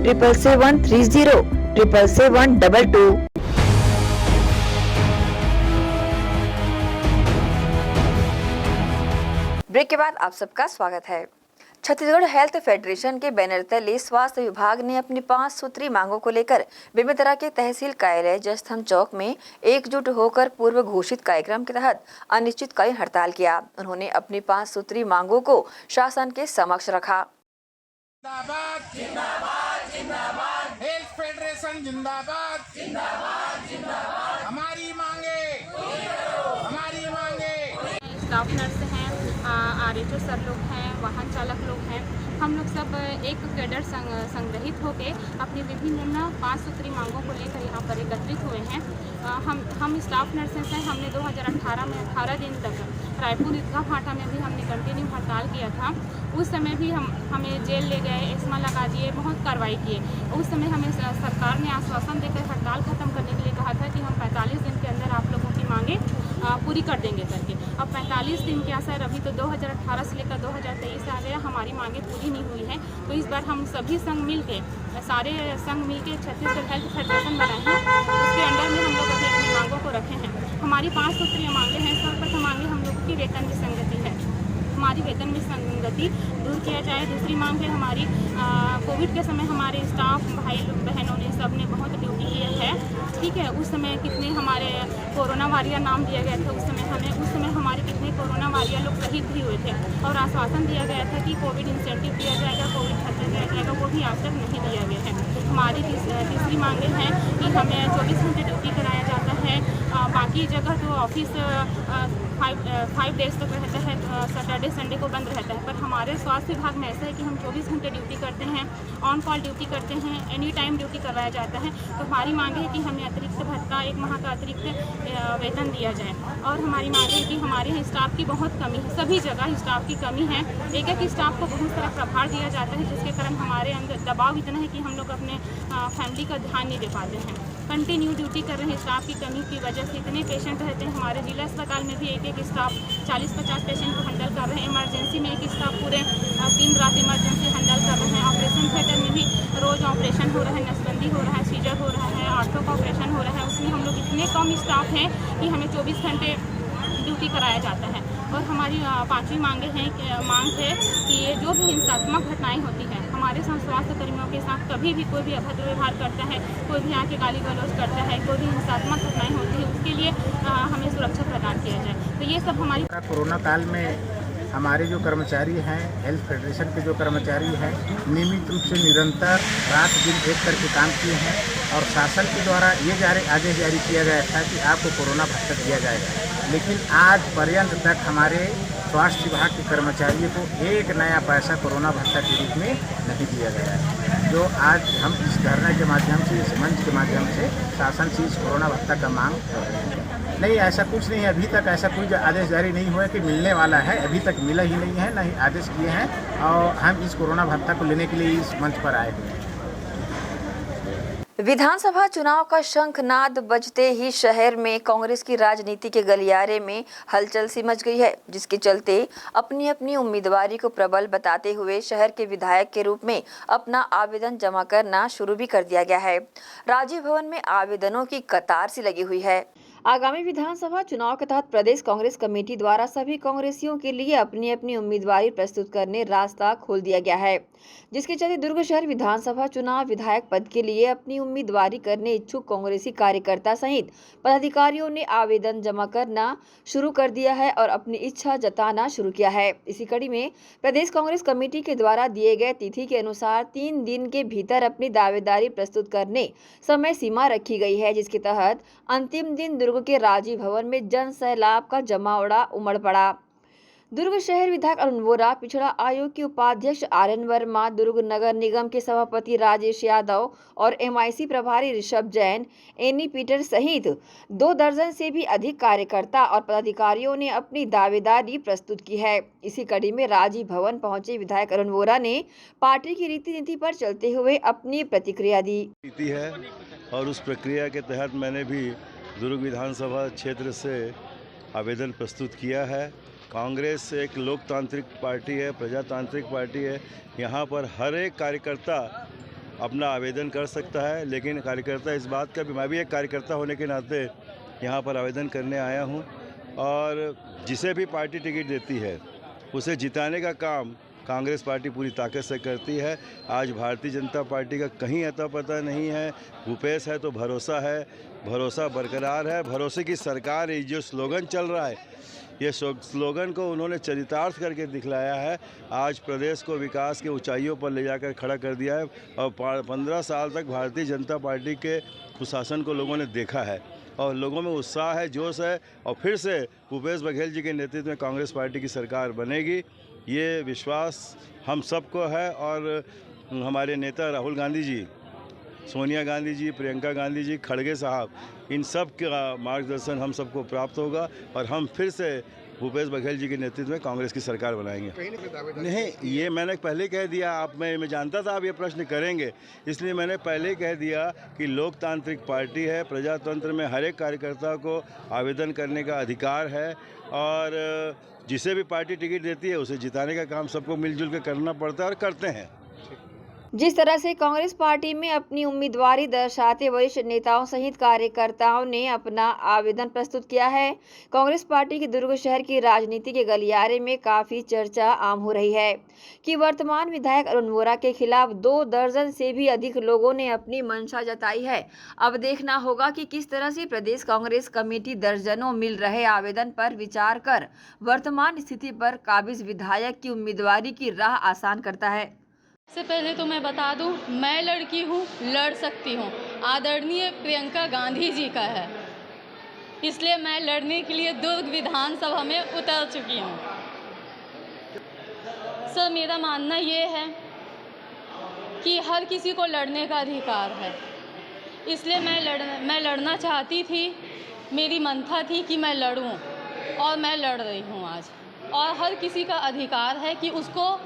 77307722। Break के बाद आप सबका स्वागत है। छत्तीसगढ़ हेल्थ फेडरेशन के बैनर तले स्वास्थ्य विभाग ने अपनी 5 सूत्री मांगों को लेकर बेमेतरा के तहसील कार्यालय जसथम चौक में एकजुट होकर पूर्व घोषित कार्यक्रम के तहत अनिश्चितकालीन हड़ताल किया। उन्होंने अपनी 5 सूत्री मांगों को शासन के समक्ष रखा। जिंदाबाद जिंदाबाद जिंदाबाद, हेल्थ फेडरेशन जिंदाबाद जिंदाबाद जिंदाबाद, हमारी मांगे हमारी मांगे। स्टाफ नर्स हैं, आरएचओ सर लोग हैं, वाहन चालक लोग हैं, हम लोग सब एक कैडर संग्रहित होकर अपनी विभिन्न 5 सूत्री मांगों को लेकर यहाँ पर एकत्रित हुए हैं। हम स्टाफ नर्सेस हैं। हमने 2018 में 18 दिन तक रायपुर ईदगाह फाटा में भी हमने कंटिन्यू हड़ताल किया था। उस समय भी हमें जेल ले गए, एस्मा लगा दिए, बहुत कार्रवाई किए। उस समय हमें सरकार ने आश्वासन देकर हड़ताल खत्म करने के लिए कहा था कि हम 45 दिन के अंदर आप लोगों की मांगे पूरी कर देंगे करके। अब 45 दिन क्या सर, अभी तो 2018 से लेकर 2023 आ गया, हमारी मांगे पूरी नहीं हुई है। तो इस बार हम सभी संघ मिल के, सारे संघ मिल के छत्तीसगढ़ हेल्थ फेडरेशन बनाए हैं। उसके अंडर में हम लोग अभी अपनी मांगों को रखे हैं। हमारी 5 सूत्रीय मांगे हैं। सर्वप्रथम मांगे हम लोगों की वेतन विसंगति है, हमारी वेतन विसंगति दूर किया जाए। दूसरी मांग है हमारी, कोविड के समय हमारे स्टाफ भाई बहनों ने सब ने बहुत ड्यूटी किया है, ठीक है। उस समय कितने हमारे कोरोना वारियर नाम दिया गया था, उस समय हमारे कितने कोरोना वारियर लोग शहीद भी हुए थे और आश्वासन दिया गया था कि कोविड इंसेंटिव दिया जाएगा, कोविड भत्ता दिया जाएगा, वो भी आज तक नहीं दिया गया है। हमारी तीसरी मांगे हैं कि हमें 24 घंटे ड्यूटी कराया जाता है। बाकी जगह तो ऑफिस 5 डेज तक रहता है, सैटरडे संडे को बंद रहता है, पर हमारे स्वास्थ्य विभाग में ऐसा है कि हम 24 घंटे ड्यूटी करते हैं, ऑन कॉल ड्यूटी करते हैं, एनी टाइम ड्यूटी करवाया जाता है। तो हमारी मांग है कि हमें अतिरिक्त भत्ता, 1 माह का अतिरिक्त वेतन दिया जाए। और हमारी मांग है कि हमारे यहाँ स्टाफ की बहुत कमी है, सभी जगह स्टाफ की कमी है। एक स्टाफ को बहुत सारा प्रभार दिया जाता है, जिसके कारण हमारे अंदर दबाव इतना है कि हम लोग अपने फैमिली का ध्यान नहीं दे पाते हैं। कंटिन्यू ड्यूटी कर रहे हैं, स्टाफ की कमी की वजह से इतने पेशेंट रहते हैं। हमारे जिला अस्पताल में भी एक स्टाफ 40-50 पेशेंट को हैंडल कर रहे हैं। इमरजेंसी में एक स्टाफ पूरे दिन रात इमरजेंसी हैंडल कर रहे हैं। ऑपरेशन थिएटर में भी रोज़ ऑपरेशन हो रहा है, नसबंदी हो रहा है, सीजर हो रहा है, आर्थो का ऑपरेशन हो रहा है। उसमें हम लोग इतने कम स्टाफ हैं कि हमें 24 घंटे ड्यूटी कराया जाता है। और हमारी 5वीं मांग है कि ये जो भी हिंसात्मक घटनाएं होती हैं, हमारे स्वास्थ्य कर्मियों के साथ कभी भी कोई भी अभद्र व्यवहार करता है, कोई भी आके गाली गलौज करता है, कोई भी हिंसात्मक घटनाएं होती है, उसके लिए हमें सुरक्षा प्रदान किया जाए। तो ये सब हमारी कोरोना काल में हमारे जो कर्मचारी हैं, हेल्थ फेडरेशन के जो कर्मचारी हैं, नियमित रूप से निरंतर रात दिन एक करके काम किए हैं और शासन के द्वारा ये आदेश जारी किया गया था कि आपको कोरोना भत्ता दिया जाएगा, लेकिन आज पर्यंत तक हमारे स्वास्थ्य विभाग के कर्मचारियों को एक नया पैसा कोरोना भत्ता के रूप में नहीं दिया गया है। जो आज हम इस धरना के माध्यम से, इस मंच के माध्यम से शासन से इस कोरोना भत्ता का मांग कर रहे हैं। नहीं, ऐसा कुछ नहीं है, अभी तक ऐसा कोई आदेश जारी नहीं हुआ कि मिलने वाला है, अभी तक मिला ही नहीं है, नहीं आदेश किए हैं। और हम इस कोरोना भत्ता को लेने के लिए इस मंच पर आए हुए हैं। विधानसभा चुनाव का शंखनाद बजते ही शहर में कांग्रेस की राजनीति के गलियारे में हलचल सी मच गई है, जिसके चलते अपनी अपनी उम्मीदवारी को प्रबल बताते हुए शहर के विधायक के रूप में अपना आवेदन जमा करना शुरू भी कर दिया गया है। राजीव भवन में आवेदनों की कतार सी लगी हुई है। आगामी विधानसभा चुनाव के तहत प्रदेश कांग्रेस कमेटी द्वारा सभी कांग्रेसियों के लिए अपनी अपनी उम्मीदवारी प्रस्तुत करने रास्ता खोल दिया गया है, जिसके चलते दुर्ग शहर विधानसभा चुनाव विधायक पद के लिए अपनी उम्मीदवारी करने इच्छुक कांग्रेसी कार्यकर्ता सहित पदाधिकारियों ने आवेदन जमा करना शुरू कर दिया है और अपनी इच्छा जताना शुरू किया है। इसी कड़ी में प्रदेश कांग्रेस कमेटी के द्वारा दिए गए तिथि के अनुसार 3 दिन के भीतर अपनी दावेदारी प्रस्तुत करने समय सीमा रखी गई है, जिसके तहत अंतिम दिन दुर्ग के राजीव भवन में जन सैलाब का जमावड़ा उमड़ पड़ा। दुर्ग शहर विधायक अरुण वोरा, पिछड़ा आयोग के उपाध्यक्ष आर्यन वर्मा, दुर्ग नगर निगम के सभापति राजेश यादव और MIC प्रभारी ऋषभ जैन, एनी पीटर सहित 2 दर्जन से भी अधिक कार्यकर्ता और पदाधिकारियों ने अपनी दावेदारी प्रस्तुत की है। इसी कड़ी में राजीव भवन पहुंचे विधायक अरुण वोरा ने पार्टी की रीति नीति पर चलते हुए अपनी प्रतिक्रिया दी है और उस प्रक्रिया के तहत मैंने भी दुर्ग विधानसभा क्षेत्र से आवेदन प्रस्तुत किया है। कांग्रेस एक लोकतांत्रिक पार्टी है, प्रजातांत्रिक पार्टी है। यहाँ पर हर एक कार्यकर्ता अपना आवेदन कर सकता है, लेकिन कार्यकर्ता इस बात का भी, मैं भी एक कार्यकर्ता होने के नाते यहाँ पर आवेदन करने आया हूँ और जिसे भी पार्टी टिकट देती है उसे जिताने का काम कांग्रेस पार्टी पूरी ताकत से करती है। आज भारतीय जनता पार्टी का कहीं अता पता नहीं है। भूपेश है तो भरोसा है, भरोसा बरकरार है, भरोसे की सरकार है। जो स्लोगन चल रहा है, ये स्लोगन को उन्होंने चरितार्थ करके दिखलाया है। आज प्रदेश को विकास के ऊंचाइयों पर ले जाकर खड़ा कर दिया है और 15 साल तक भारतीय जनता पार्टी के कुशासन को लोगों ने देखा है और लोगों में उत्साह है, जोश है और फिर से भूपेश बघेल जी के नेतृत्व में कांग्रेस पार्टी की सरकार बनेगी, ये विश्वास हम सबको है। और हमारे नेता राहुल गांधी जी, सोनिया गांधी जी, प्रियंका गांधी जी, खड़गे साहब, इन सब का मार्गदर्शन हम सबको प्राप्त होगा और हम फिर से भूपेश बघेल जी के नेतृत्व में कांग्रेस की सरकार बनाएंगे। नहीं, ये मैंने पहले कह दिया, आप मैं जानता था आप ये प्रश्न करेंगे, इसलिए मैंने पहले कह दिया कि लोकतांत्रिक पार्टी है, प्रजातंत्र में हर एक कार्यकर्ता को आवेदन करने का अधिकार है और जिसे भी पार्टी टिकट देती है उसे जिताने का काम सबको मिलजुल के करना पड़ता है और करते हैं। जिस तरह से कांग्रेस पार्टी में अपनी उम्मीदवारी दर्शाते वरिष्ठ नेताओं सहित कार्यकर्ताओं ने अपना आवेदन प्रस्तुत किया है, कांग्रेस पार्टी के दुर्ग शहर की राजनीति के गलियारे में काफी चर्चा आम हो रही है कि वर्तमान विधायक अरुण वोरा के खिलाफ 2 दर्जन से भी अधिक लोगों ने अपनी मंशा जताई है। अब देखना होगा कि किस तरह से प्रदेश कांग्रेस कमेटी दर्जनों मिल रहे आवेदन पर विचार कर वर्तमान स्थिति पर काबिज विधायक की उम्मीदवारी की राह आसान करता है। सबसे पहले तो मैं बता दूं, मैं लड़की हूं, लड़ सकती हूं। आदरणीय प्रियंका गांधी जी का है, इसलिए मैं लड़ने के लिए दुर्ग विधानसभा में उतर चुकी हूं। सर, मेरा मानना ये है कि हर किसी को लड़ने का अधिकार है, इसलिए मैं लड़ना चाहती थी। मेरी मंशा थी कि मैं लड़ूं और मैं लड़ रही हूं आज। और हर किसी का अधिकार है कि उसको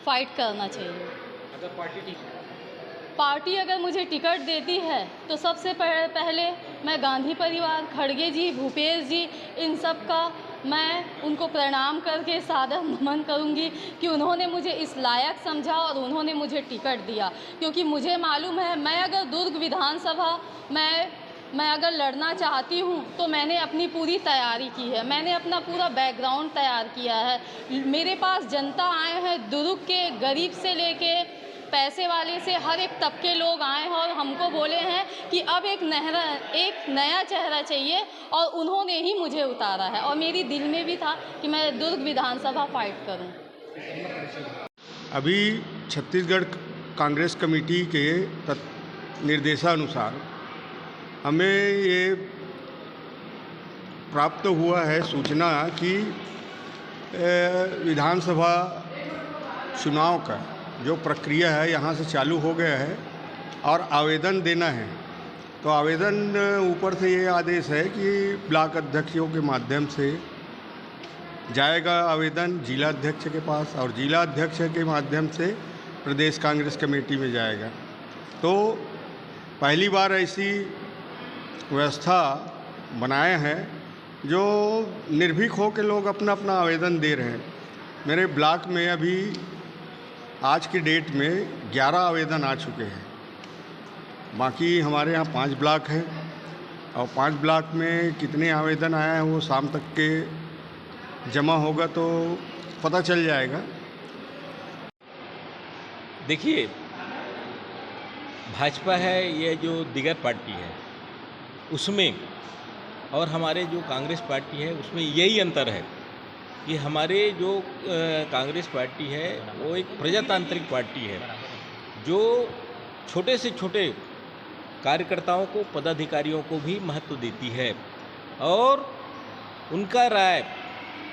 फाइट करना चाहिए। अगर पार्टी अगर मुझे टिकट देती है तो सबसे पहले मैं गांधी परिवार, खड़गे जी, भूपेश जी, इन सब का मैं उनको प्रणाम करके सादर नमन करूंगी कि उन्होंने मुझे इस लायक समझा और उन्होंने मुझे टिकट दिया, क्योंकि मुझे मालूम है मैं अगर दुर्ग विधानसभा मैं अगर लड़ना चाहती हूँ तो मैंने अपनी पूरी तैयारी की है, मैंने अपना पूरा बैकग्राउंड तैयार किया है। मेरे पास जनता आए हैं, दुर्ग के गरीब से लेके पैसे वाले से हर एक तबके लोग आए हैं और हमको बोले हैं कि अब एक नया चेहरा चाहिए और उन्होंने ही मुझे उतारा है और मेरी दिल में भी था कि मैं दुर्ग विधानसभा फाइट करूं। अभी छत्तीसगढ़ कांग्रेस कमेटी के निर्देशानुसार हमें ये प्राप्त हुआ है सूचना कि विधानसभा चुनाव का जो प्रक्रिया है यहाँ से चालू हो गया है और आवेदन देना है। तो आवेदन ऊपर से ये आदेश है कि ब्लॉक अध्यक्षों के माध्यम से जाएगा आवेदन जिला अध्यक्ष के पास और जिला अध्यक्ष के माध्यम से प्रदेश कांग्रेस कमेटी में जाएगा। तो पहली बार ऐसी व्यवस्था बनाए हैं जो निर्भीक हो के लोग अपना अपना आवेदन दे रहे हैं। मेरे ब्लॉक में अभी आज की डेट में 11 आवेदन आ चुके हैं, बाकी हमारे यहाँ 5 ब्लॉक हैं। और 5 ब्लॉक में कितने आवेदन आए हैं वो शाम तक के जमा होगा तो पता चल जाएगा। देखिए, भाजपा है, ये जो दीगर पार्टी है उसमें और हमारे जो कांग्रेस पार्टी है उसमें यही अंतर है कि हमारे जो कांग्रेस पार्टी है वो एक प्रजातांत्रिक पार्टी है जो छोटे से छोटे कार्यकर्ताओं को, पदाधिकारियों को भी महत्व देती है और उनका राय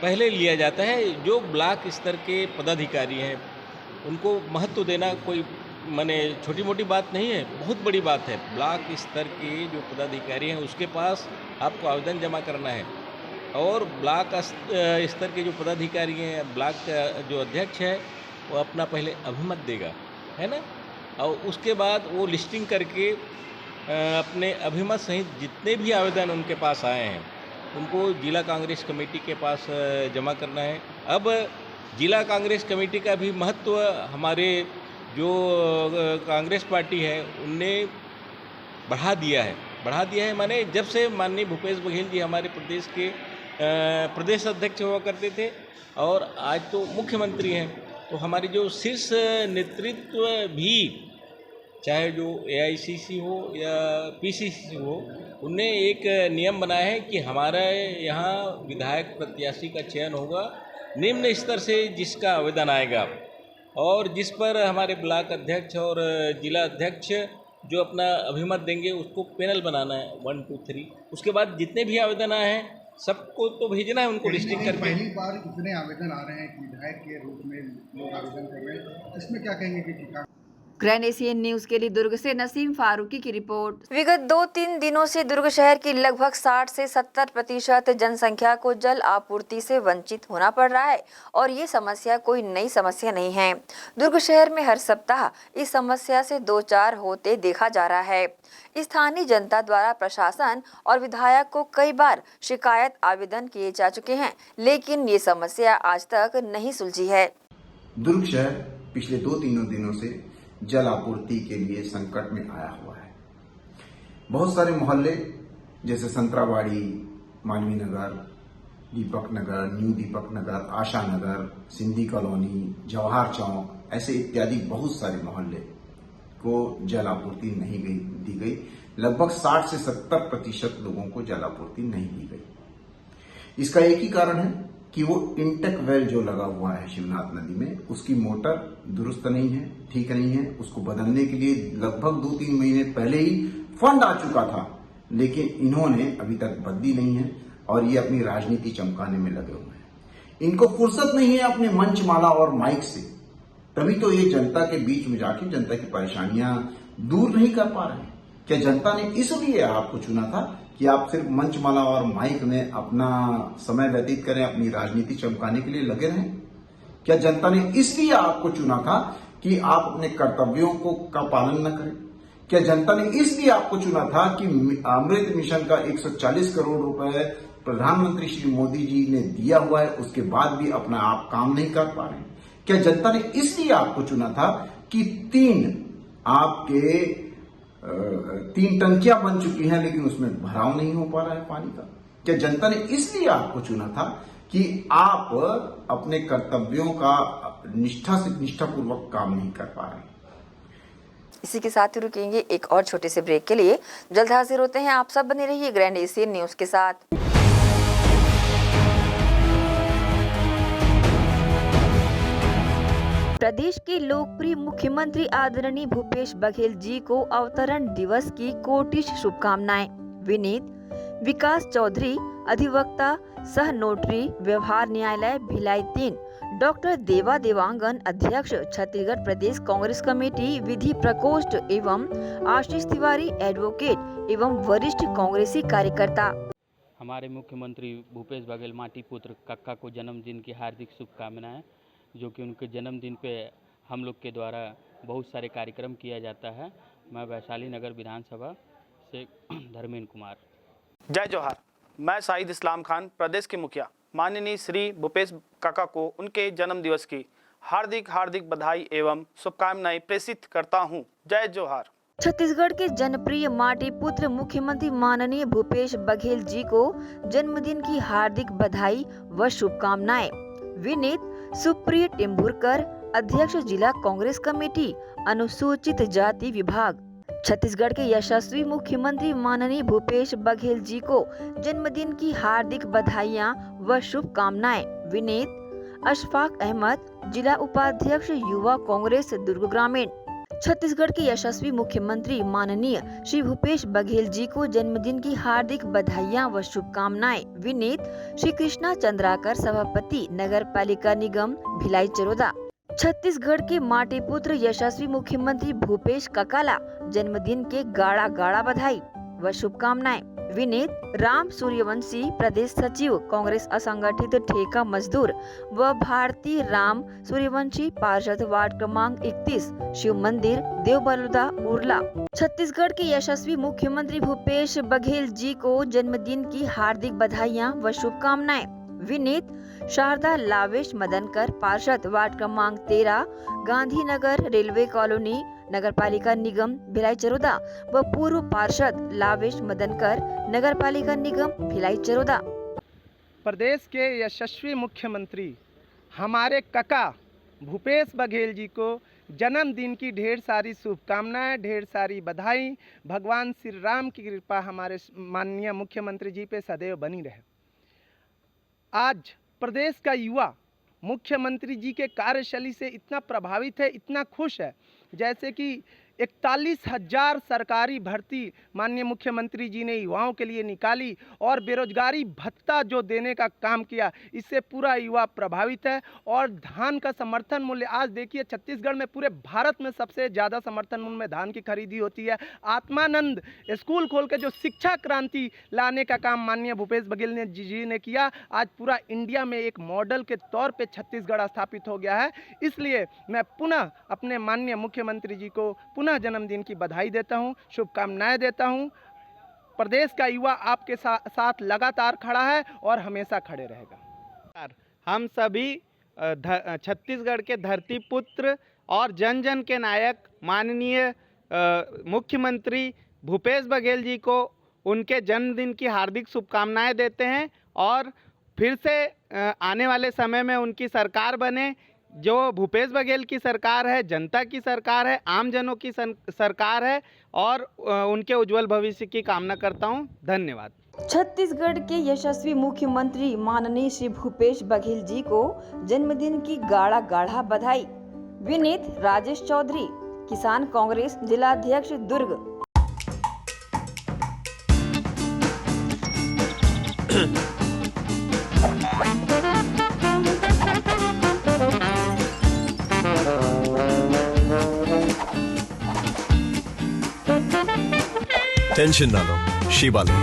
पहले लिया जाता है। जो ब्लॉक स्तर के पदाधिकारी हैं उनको महत्व देना कोई माने छोटी मोटी बात नहीं है, बहुत बड़ी बात है। ब्लॉक स्तर के जो पदाधिकारी हैं उसके पास आपको आवेदन जमा करना है और ब्लॉक स्तर के जो पदाधिकारी हैं, ब्लॉक का जो अध्यक्ष है वो अपना पहले अभिमत देगा, है ना, और उसके बाद वो लिस्टिंग करके अपने अभिमत सहित जितने भी आवेदन उनके पास आए हैं उनको जिला कांग्रेस कमेटी के पास जमा करना है। अब जिला कांग्रेस कमेटी का भी महत्व हमारे जो कांग्रेस पार्टी है उनने बढ़ा दिया है माने जब से माननीय भूपेश बघेल जी हमारे प्रदेश के प्रदेश अध्यक्ष हुआ करते थे और आज तो मुख्यमंत्री हैं, तो हमारी जो शीर्ष नेतृत्व भी चाहे जो AICC हो या PCC हो उनने एक नियम बनाया है कि हमारे यहाँ विधायक प्रत्याशी का चयन होगा निम्न स्तर से जिसका आवेदन आएगा और जिस पर हमारे ब्लॉक अध्यक्ष और जिला अध्यक्ष जो अपना अभिमत देंगे उसको पैनल बनाना है 1, 2, 3। उसके बाद जितने भी आवेदन आए हैं सबको तो भेजना है उनको लिस्टिंग करके। पहली बार इतने आवेदन आ रहे हैं विधायक के रूप में लोग आवेदन कर रहे हैं, इसमें क्या कहेंगे कि ग्रैंड एशियन न्यूज के लिए दुर्ग से नसीम फारूकी की रिपोर्ट। विगत 2-3 दिनों से दुर्ग शहर की लगभग 60 से 70% जनसंख्या को जल आपूर्ति से वंचित होना पड़ रहा है और ये समस्या कोई नई समस्या नहीं है। दुर्ग शहर में हर सप्ताह इस समस्या से 2-4 होते देखा जा रहा है। स्थानीय जनता द्वारा प्रशासन और विधायक को कई बार शिकायत आवेदन किए जा चुके हैं, लेकिन ये समस्या आज तक नहीं सुलझी है। दुर्ग शहर पिछले 2-3 दिनों से जल आपूर्ति के लिए संकट में आया हुआ है। बहुत सारे मोहल्ले जैसे संतराबाड़ी, मानवी नगर, दीपक नगर, न्यू दीपक नगर, आशा नगर, सिंधी कॉलोनी, जवाहर चौक, ऐसे इत्यादि बहुत सारे मोहल्ले को जल आपूर्ति नहीं दी गई। लगभग 60 से 70% लोगों को जल आपूर्ति नहीं दी गई। इसका एक ही कारण है कि वो इंटेक वेल जो लगा हुआ है शिवनाथ नदी में उसकी मोटर दुरुस्त नहीं है, ठीक नहीं है। उसको बदलने के लिए लगभग 2-3 महीने पहले ही फंड आ चुका था, लेकिन इन्होंने अभी तक बदली नहीं है और ये अपनी राजनीति चमकाने में लगे हुए हैं। इनको फुर्सत नहीं है अपने मंचमाला और माइक से, तभी तो ये जनता के बीच में जाके जनता की परेशानियां दूर नहीं कर पा रहे। क्या जनता ने इसलिए आपको चुना था कि आप सिर्फ मंचमाला और माइक में अपना समय व्यतीत करें, अपनी राजनीति चमकाने के लिए लगे रहें? क्या जनता ने इसलिए आपको चुना था कि आप अपने कर्तव्यों का पालन न करें? क्या जनता ने इसलिए आपको चुना था कि अमृत मिशन का 140 करोड़ रुपए प्रधानमंत्री श्री मोदी जी ने दिया हुआ है, उसके बाद भी अपना आप काम नहीं कर पा रहे? क्या जनता ने इसलिए आपको चुना था कि 3 टंकियां बन चुकी हैं लेकिन उसमें भराव नहीं हो पा रहा है पानी का? क्या जनता ने इसलिए आपको चुना था कि आप अपने कर्तव्यों का निष्ठापूर्वक काम नहीं कर पा रहे? इसी के साथ ही रुकेंगे एक और छोटे से ब्रेक के लिए। जल्द हाजिर होते हैं, आप सब बने रहिए ग्रैंड एशियन न्यूज के साथ। प्रदेश के लोकप्रिय मुख्यमंत्री आदरणीय भूपेश बघेल जी को अवतरण दिवस की कोटि शुभकामनाएं। विनीत विकास चौधरी, अधिवक्ता सह नोटरी, व्यवहार न्यायालय भिलाई 3, डॉक्टर देवा देवांगन, अध्यक्ष छत्तीसगढ़ प्रदेश कांग्रेस कमेटी विधि प्रकोष्ठ एवं आशीष तिवारी, एडवोकेट एवं वरिष्ठ कांग्रेसी कार्यकर्ता। हमारे मुख्यमंत्री भूपेश बघेल माटी पुत्र कक्का को जन्मदिन की हार्दिक शुभकामनाएं, जो कि उनके जन्मदिन पे हम लोग के द्वारा बहुत सारे कार्यक्रम किया जाता है। मैं वैशाली नगर विधानसभा से धर्मेंद्र कुमार। जय जोहार। मैं शाहिद इस्लाम खान, प्रदेश के मुखिया माननीय श्री भूपेश काका को उनके जन्म दिवस की हार्दिक बधाई एवं शुभकामनाएं प्रेषित करता हूं। जय जोहार। छत्तीसगढ़ के जनप्रिय माटी पुत्र मुख्यमंत्री माननीय भूपेश बघेल जी को जन्मदिन की हार्दिक बधाई व शुभकामनाएं। विनीत सुप्रिय टिम्बुरकर, अध्यक्ष जिला कांग्रेस कमेटी, अनुसूचित जाति विभाग। छत्तीसगढ़ के यशस्वी मुख्यमंत्री माननीय भूपेश बघेल जी को जन्मदिन की हार्दिक बधाइयां व शुभकामनाएं। विनीत अशफाक अहमद, जिला उपाध्यक्ष युवा कांग्रेस दुर्ग ग्रामीण। छत्तीसगढ़ के यशस्वी मुख्यमंत्री माननीय श्री भूपेश बघेल जी को जन्मदिन की हार्दिक बधाइयां व शुभकामनाएं। विनीत श्री कृष्णा चंद्राकर, सभापति नगर पालिका निगम भिलाई चरोदा। छत्तीसगढ़ के माटी पुत्र यशस्वी मुख्यमंत्री भूपेश काकाला जन्मदिन के गाढ़ा गाढ़ा बधाई व शुभकामनाएं। विनीत राम सूर्यवंशी, प्रदेश सचिव कांग्रेस असंगठित ठेका मजदूर व भारतीय राम सूर्यवंशी, पार्षद वार्ड क्रमांक 31, शिव मंदिर, देव बलुदा, उरला। छत्तीसगढ़ के यशस्वी मुख्यमंत्री भूपेश बघेल जी को जन्मदिन की हार्दिक बधाइयां व शुभकामनाएं। विनीत शारदा लावेश मदनकर, पार्षद वार्ड क्रमांक 13, गांधीनगर रेलवे कॉलोनी, नगर पालिका निगम भिलाई चरोदा व पूर्व पार्षद लावेश मदनकर, नगर पालिका निगम भिलाई चरोदा। प्रदेश के यशस्वी मुख्यमंत्री हमारे काका भूपेश बघेल जी को जन्मदिन की ढेर सारी शुभकामनाएं, ढेर सारी बधाई। भगवान श्री राम की कृपा हमारे माननीय मुख्यमंत्री जी पे सदैव बनी रहे। आज प्रदेश का युवा मुख्यमंत्री जी के कार्यशैली से इतना प्रभावित है, इतना खुश है, जैसे कि 41,000 सरकारी भर्ती माननीय मुख्यमंत्री जी ने युवाओं के लिए निकाली और बेरोजगारी भत्ता जो देने का काम किया, इससे पूरा युवा प्रभावित है। और धान का समर्थन मूल्य आज देखिए छत्तीसगढ़ में पूरे भारत में सबसे ज़्यादा समर्थन मूल्य में धान की खरीदी होती है। आत्मानंद स्कूल खोल के जो शिक्षा क्रांति लाने का काम माननीय भूपेश बघेल जी ने किया, आज पूरा इंडिया में एक मॉडल के तौर पर छत्तीसगढ़ स्थापित हो गया है। इसलिए मैं पुनः अपने माननीय मुख्यमंत्री जी को पुनः जन्मदिन की बधाई देता हूं, शुभकामनाएं देता हूं। प्रदेश का युवा आपके साथ लगातार खड़ा है और हमेशा खड़े रहेगा। हम सभी छत्तीसगढ़ के धरती पुत्र और जन जन के नायक माननीय मुख्यमंत्री भूपेश बघेल जी को उनके जन्मदिन की हार्दिक शुभकामनाएं देते हैं और फिर से आने वाले समय में उनकी सरकार बने। जो भूपेश बघेल की सरकार है, जनता की सरकार है, आमजनों की सरकार है और उनके उज्जवल भविष्य की कामना करता हूं। धन्यवाद। छत्तीसगढ़ के यशस्वी मुख्यमंत्री माननीय श्री भूपेश बघेल जी को जन्मदिन की गाढ़ा गाढ़ा बधाई। विनीत राजेश चौधरी, किसान कांग्रेस जिलाध्यक्ष दुर्ग। टेंशन ना लो, शिवा लो।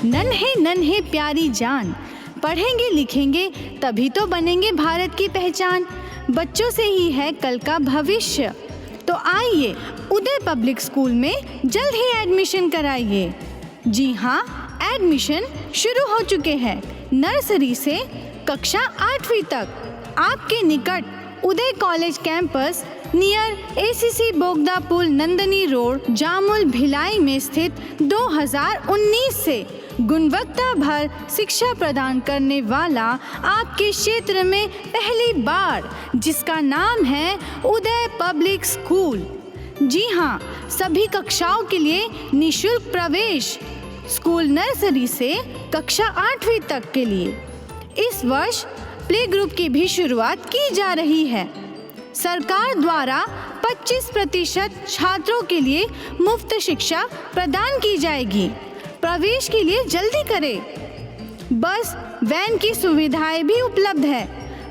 नन्हे नन्हे प्यारी जान, पढ़ेंगे लिखेंगे तभी तो बनेंगे भारत की पहचान। बच्चों से ही है कल का भविष्य, तो आइए उदय पब्लिक स्कूल में जल्द ही एडमिशन कराइए। जी हाँ, एडमिशन शुरू हो चुके हैं। नर्सरी से कक्षा 8वीं तक आपके निकट उदय कॉलेज कैंपस नियर एसीसी बोगदा पुल, नंदनी रोड, जामुल, भिलाई में स्थित 2019 से गुणवत्ता भर शिक्षा प्रदान करने वाला आपके क्षेत्र में पहली बार, जिसका नाम है उदय पब्लिक स्कूल। जी हाँ, सभी कक्षाओं के लिए निःशुल्क प्रवेश। स्कूल नर्सरी से कक्षा 8वीं तक के लिए इस वर्ष प्ले ग्रुप की भी शुरुआत की जा रही है। सरकार द्वारा 25% छात्रों के लिए मुफ्त शिक्षा प्रदान की जाएगी। प्रवेश के लिए जल्दी करें। बस वैन की सुविधाएं भी उपलब्ध है।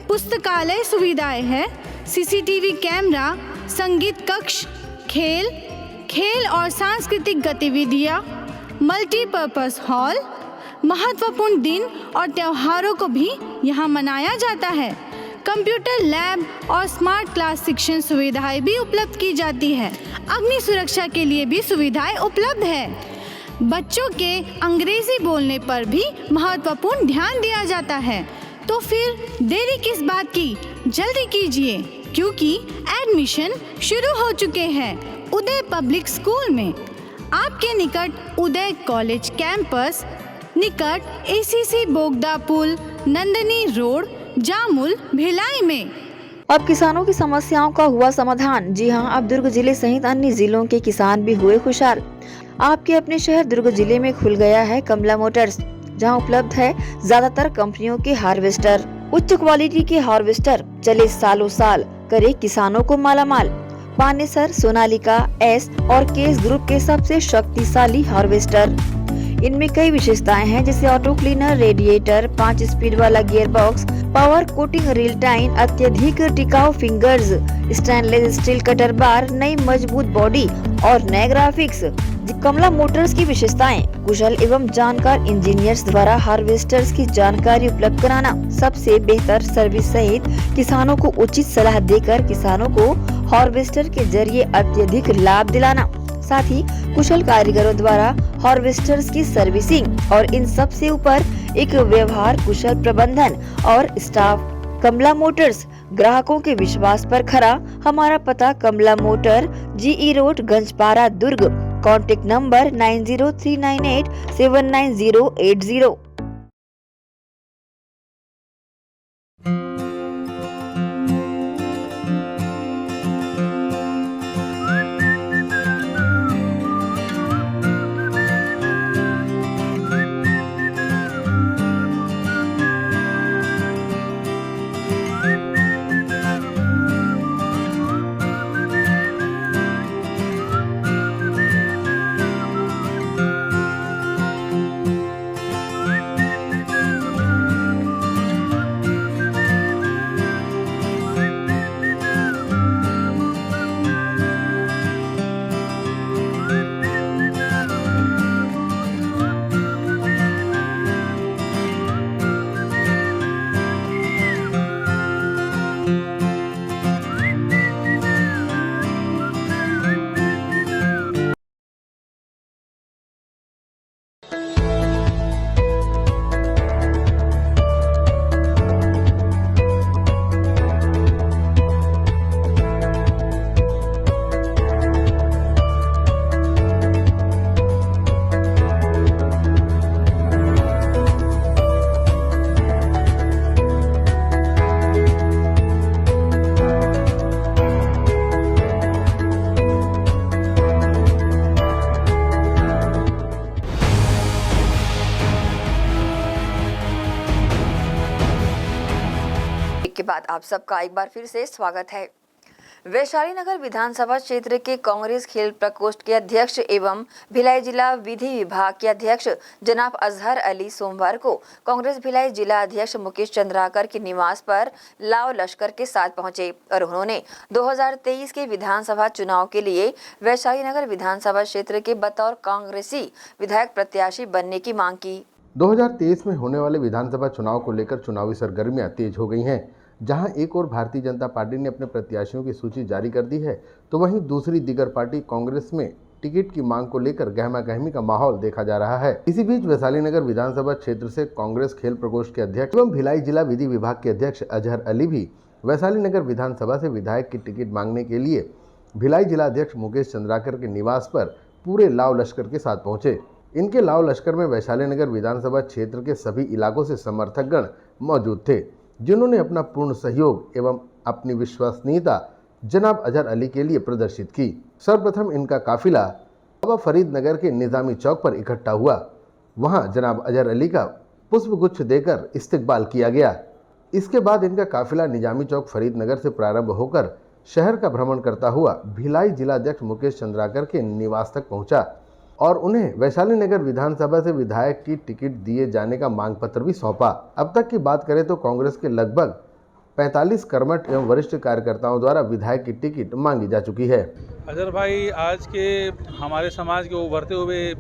पुस्तकालय सुविधाएं है, सीसीटीवी कैमरा, संगीत कक्ष, खेल और सांस्कृतिक गतिविधियां, मल्टीपर्पस हॉल, महत्वपूर्ण दिन और त्योहारों को भी यहाँ मनाया जाता है। कंप्यूटर लैब और स्मार्ट क्लास शिक्षण सुविधाएं भी उपलब्ध की जाती है। अग्नि सुरक्षा के लिए भी सुविधाएं उपलब्ध है। बच्चों के अंग्रेजी बोलने पर भी महत्वपूर्ण ध्यान दिया जाता है। तो फिर देरी किस बात की, जल्दी कीजिए क्योंकि एडमिशन शुरू हो चुके हैं उदय पब्लिक स्कूल में। आपके निकट उदय कॉलेज कैंपस, निकट एसीसी बोगदा पुल, नंदनी रोड, जामुल, भिलाई में। अब किसानों की समस्याओं का हुआ समाधान। जी हां, अब दुर्ग जिले सहित अन्य जिलों के किसान भी हुए खुशहाल। आपके अपने शहर दुर्ग जिले में खुल गया है कमला मोटर्स, जहां उपलब्ध है ज्यादातर कंपनियों के हार्वेस्टर। उच्च क्वालिटी के हार्वेस्टर चले सालों साल, करे किसानों को मालामाल। पानेसर, सोनालिका, एस और केस ग्रुप के सबसे शक्तिशाली हार्वेस्टर। इनमें कई विशेषताएं हैं, जैसे ऑटो क्लीनर, रेडिएटर, 5 स्पीड वाला gear box, power coating reel time, अत्यधिक टिकाऊ फिंगर्स, स्टेनलेस स्टील कटर बार, नई मजबूत बॉडी और नए ग्राफिक्स। कमला मोटर्स की विशेषताएं: कुशल एवं जानकार इंजीनियर्स द्वारा हार्वेस्टर्स की जानकारी उपलब्ध कराना, सबसे बेहतर सर्विस सहित किसानों को उचित सलाह देकर किसानों को हार्वेस्टर के जरिए अत्यधिक लाभ दिलाना, साथ ही कुशल कारीगरों द्वारा हार्वेस्टर्स की सर्विसिंग और इन सब से ऊपर एक व्यवहार कुशल प्रबंधन और स्टाफ। कमला मोटर्स, ग्राहकों के विश्वास पर खरा। हमारा पता Kamla motor, GE road, Ganjpara, Durg. Contact number 9039879080। के बाद आप सबका एक बार फिर से स्वागत है। वैशाली नगर विधानसभा क्षेत्र के कांग्रेस खेल प्रकोष्ठ के अध्यक्ष एवं भिलाई जिला विधि विभाग के अध्यक्ष जनाब अजहर अली सोमवार को कांग्रेस भिलाई जिला अध्यक्ष मुकेश चंद्राकर के निवास पर लाव लश्कर के साथ पहुंचे और उन्होंने 2023 के विधानसभा चुनाव के लिए वैशाली नगर विधानसभा क्षेत्र के बतौर कांग्रेसी विधायक प्रत्याशी बनने की मांग की। 2023 में होने वाले विधानसभा चुनाव को लेकर चुनावी सरगर्मियां तेज हो गई हैं। जहां एक और भारतीय जनता पार्टी ने अपने प्रत्याशियों की सूची जारी कर दी है, तो वहीं दूसरी दिगर पार्टी कांग्रेस में टिकट की मांग को लेकर गहमा-गहमी का माहौल देखा जा रहा है। इसी बीच वैशाली नगर विधानसभा क्षेत्र से कांग्रेस खेल प्रकोष्ठ के अध्यक्ष एवं भिलाई जिला विधि विभाग के अध्यक्ष अजहर अली भी वैशाली नगर विधानसभा से विधायक की टिकट मांगने के लिए भिलाई जिला अध्यक्ष मुकेश चंद्राकर के निवास पर पूरे लाव लश्कर के साथ पहुंचे। इनके लाव लश्कर में वैशाली नगर विधानसभा क्षेत्र के सभी इलाकों से समर्थकगण मौजूद थे, जिन्होंने अपना पूर्ण सहयोग एवं अपनी विश्वसनीयता जनाब अजहर अली के लिए प्रदर्शित की। सर्वप्रथम इनका काफिला बाबा फरीद नगर के निजामी चौक पर इकट्ठा हुआ। वहां जनाब अजहर अली का पुष्पगुच्छ देकर इस्तकबाल किया गया। इसके बाद इनका काफिला निजामी चौक फरीद नगर से प्रारंभ होकर शहर का भ्रमण करता हुआ भिलाई जिलाध्यक्ष मुकेश चंद्राकर के निवास तक पहुंचा और उन्हें वैशाली नगर विधानसभा से विधायक की टिकट दिए जाने का मांग पत्र भी सौंपा। अब तक की बात करें तो कांग्रेस के लगभग 45 कर्मठ एवं वरिष्ठ कार्यकर्ताओं द्वारा विधायक की टिकट मांगी जा चुकी है। अजहर भाई आज के हमारे समाज के उभरते हुए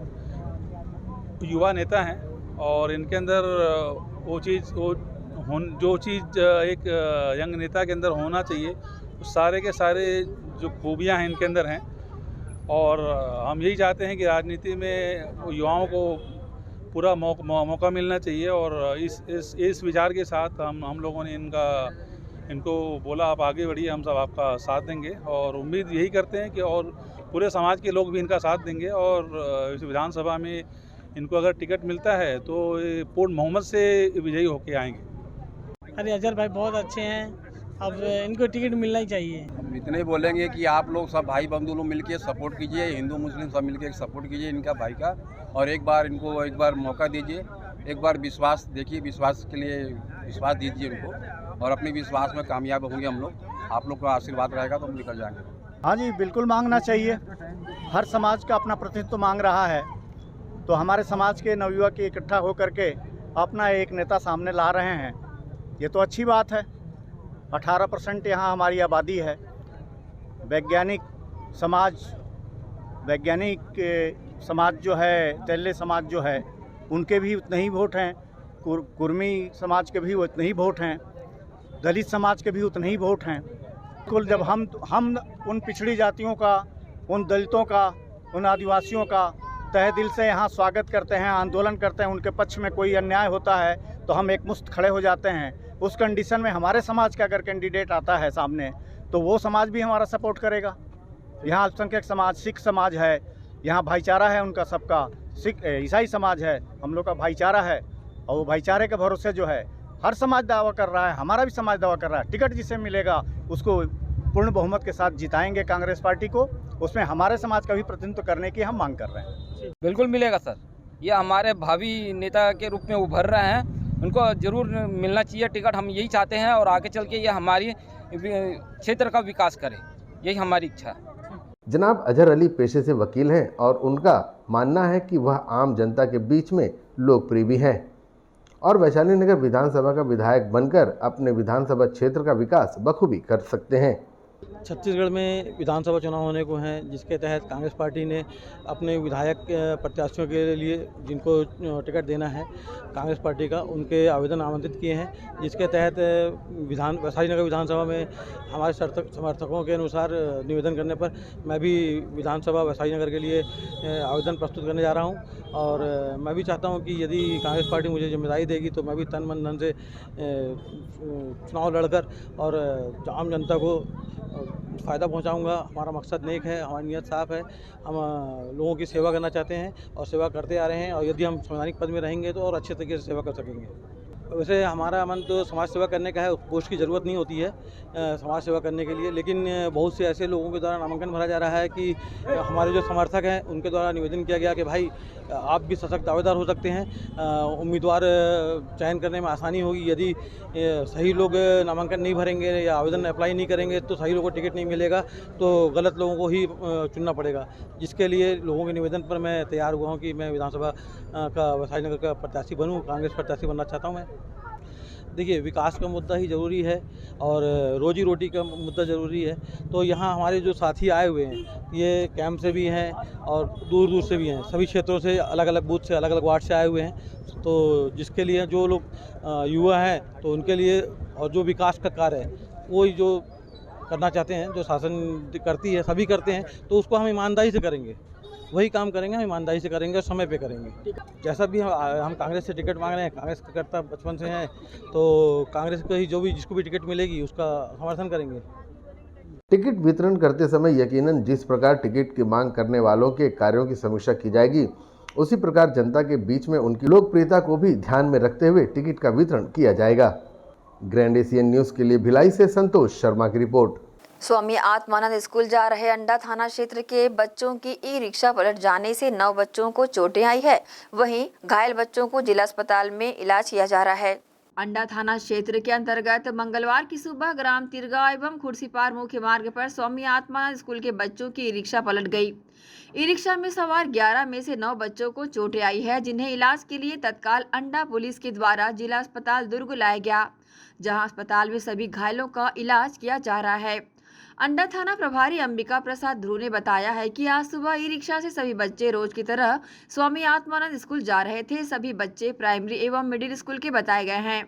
युवा नेता हैं और इनके अंदर जो चीज़ एक यंग नेता के अंदर होना चाहिए, सारे के सारे जो खूबियाँ हैं इनके अंदर हैं। और हम यही चाहते हैं कि राजनीति में युवाओं को पूरा मौका मिलना चाहिए। और इस विचार के साथ हम लोगों ने इनको बोला आप आगे बढ़िए, हम सब आपका साथ देंगे और उम्मीद यही करते हैं कि और पूरे समाज के लोग भी इनका साथ देंगे। और इस विधानसभा में इनको अगर टिकट मिलता है तो ये पूर्ण बहुमत से विजयी होके आएंगे। अरे अजहर भाई बहुत अच्छे हैं, अब इनको टिकट मिलना ही चाहिए। हम इतने ही बोलेंगे कि आप लोग सब भाई बंधु लोग मिलके सपोर्ट कीजिए, हिंदू मुस्लिम सब मिलके सपोर्ट कीजिए इनका भाई का, और इनको एक बार मौका दीजिए, एक बार विश्वास देखिए, विश्वास के लिए विश्वास दीजिए इनको, और अपने विश्वास में कामयाब होंगे हम लोग। आप लोग का आशीर्वाद रहेगा तो हम निकल जाएंगे। हाँ जी, बिल्कुल मांगना चाहिए। हर समाज का अपना प्रतिनिधित्व मांग रहा है, तो हमारे समाज के नवयुवक इकट्ठा होकर के अपना एक नेता सामने ला रहे हैं, ये तो अच्छी बात है। 18% यहाँ हमारी आबादी है। वैज्ञानिक समाज जो है, तेले समाज जो है, उनके भी उतने ही वोट हैं। कुर्मी समाज के भी उतने ही वोट हैं। दलित समाज के भी उतने ही वोट हैं। कुल जब हम उन पिछड़ी जातियों का, उन दलितों का, उन आदिवासियों का तहे दिल से यहाँ स्वागत करते हैं, आंदोलन करते हैं, उनके पक्ष में कोई अन्याय होता है तो हम एक मुश्त खड़े हो जाते हैं। उस कंडीशन में हमारे समाज का अगर कैंडिडेट आता है सामने तो वो समाज भी हमारा सपोर्ट करेगा। यहाँ अल्पसंख्यक समाज, सिख समाज है, यहाँ भाईचारा है उनका सबका, सिख ईसाई समाज है, हम लोग का भाईचारा है। और वो भाईचारे के भरोसे जो है हर समाज दावा कर रहा है, हमारा भी समाज दावा कर रहा है। टिकट जिसे मिलेगा उसको पूर्ण बहुमत के साथ जिताएंगे कांग्रेस पार्टी को। उसमें हमारे समाज का भी प्रतिनिधित्व करने की हम मांग कर रहे हैं। बिल्कुल मिलेगा सर, ये हमारे भावी नेता के रूप में उभर रहे हैं, उनको जरूर मिलना चाहिए टिकट। हम यही चाहते हैं और आगे चल के ये हमारी क्षेत्र का विकास करे, यही हमारी इच्छा है। जनाब अजहर अली पेशे से वकील हैं और उनका मानना है कि वह आम जनता के बीच में लोकप्रिय भी हैं और वैशाली नगर विधानसभा का विधायक बनकर अपने विधानसभा क्षेत्र का विकास बखूबी कर सकते हैं। छत्तीसगढ़ में विधानसभा चुनाव होने को हैं, जिसके तहत कांग्रेस पार्टी ने अपने विधायक प्रत्याशियों के लिए जिनको टिकट देना है कांग्रेस पार्टी का, उनके आवेदन आमंत्रित किए हैं। जिसके तहत वैशाली नगर विधानसभा में हमारे समर्थकों के अनुसार निवेदन करने पर मैं भी विधानसभा वैशाली नगर के लिए आवेदन प्रस्तुत करने जा रहा हूं। और मैं भी चाहता हूं कि यदि कांग्रेस पार्टी मुझे जिम्मेदारी देगी तो मैं भी तन मन धन से चुनाव लड़कर और आम जनता को फ़ायदा पहुंचाऊंगा। हमारा मकसद नेक है, हमारी नीयत साफ़ है, हम लोगों की सेवा करना चाहते हैं और सेवा करते आ रहे हैं। और यदि हम संवैधानिक पद में रहेंगे तो और अच्छे तरीके से सेवा कर सकेंगे। वैसे हमारा मन तो समाज सेवा करने का है, पोस्ट की ज़रूरत नहीं होती है समाज सेवा करने के लिए, लेकिन बहुत से ऐसे लोगों के द्वारा नामांकन भरा जा रहा है कि हमारे जो समर्थक हैं उनके द्वारा निवेदन किया गया कि भाई आप भी सशक्त दावेदार हो सकते हैं, उम्मीदवार चयन करने में आसानी होगी। यदि सही लोग नामांकन नहीं भरेंगे या आवेदन अप्लाई नहीं करेंगे तो सही लोगों को टिकट नहीं मिलेगा, तो गलत लोगों को ही चुनना पड़ेगा। जिसके लिए लोगों के निवेदन पर मैं तैयार हुआ हूँ कि मैं विधानसभा का वैशाली नगर का प्रत्याशी बनूँ, कांग्रेस प्रत्याशी बनना चाहता हूँ मैं। देखिए, विकास का मुद्दा ही ज़रूरी है और रोजी रोटी का मुद्दा ज़रूरी है। तो यहाँ हमारे जो साथी आए हुए हैं ये कैंप से भी हैं और दूर दूर से भी हैं, सभी क्षेत्रों से, अलग अलग बूथ से, अलग अलग वार्ड से आए हुए हैं। तो जिसके लिए जो लोग युवा हैं तो उनके लिए और जो विकास का कार्य है वो जो करना चाहते हैं, जो शासन करती है सभी करते हैं, तो उसको हम ईमानदारी से करेंगे, वही काम करेंगे, हम ईमानदारी से करेंगे और समय पे करेंगे। जैसा भी हम कांग्रेस से टिकट मांग रहे हैं, कांग्रेस का करता बचपन से हैं, तो कांग्रेस को ही जिसको भी टिकट मिलेगी उसका समर्थन करेंगे। टिकट वितरण करते समय यकीनन जिस प्रकार टिकट की मांग करने वालों के कार्यों की समीक्षा की जाएगी, उसी प्रकार जनता के बीच में उनकी लोकप्रियता को भी ध्यान में रखते हुए टिकट का वितरण किया जाएगा। ग्रैंड एशियन न्यूज़ के लिए भिलाई से संतोष शर्मा की रिपोर्ट। स्वामी आत्मानंद स्कूल जा रहे अंडा थाना क्षेत्र के बच्चों की ई रिक्शा पलट जाने से 9 बच्चों को चोटें आई है। वहीं घायल बच्चों को जिला अस्पताल में इलाज किया जा रहा है। अंडा थाना क्षेत्र के अंतर्गत मंगलवार की सुबह ग्राम तिरगा एवं खुर्सीपार मुख्य मार्ग पर स्वामी आत्मानंद स्कूल के बच्चों की ई रिक्शा पलट गई। ई रिक्शा में सवार 11 में से 9 बच्चों को चोटें आई है, जिन्हें इलाज के लिए तत्काल अंडा पुलिस के द्वारा जिला अस्पताल दुर्ग लाया गया, जहां अस्पताल में सभी घायलों का इलाज किया जा रहा है। अंडा थाना प्रभारी अंबिका प्रसाद ध्रुव ने बताया है कि आज सुबह ई रिक्शा से सभी बच्चे रोज की तरह स्वामी आत्मानंद स्कूल जा रहे थे। सभी बच्चे प्राइमरी एवं मिडिल स्कूल के बताए गए हैं।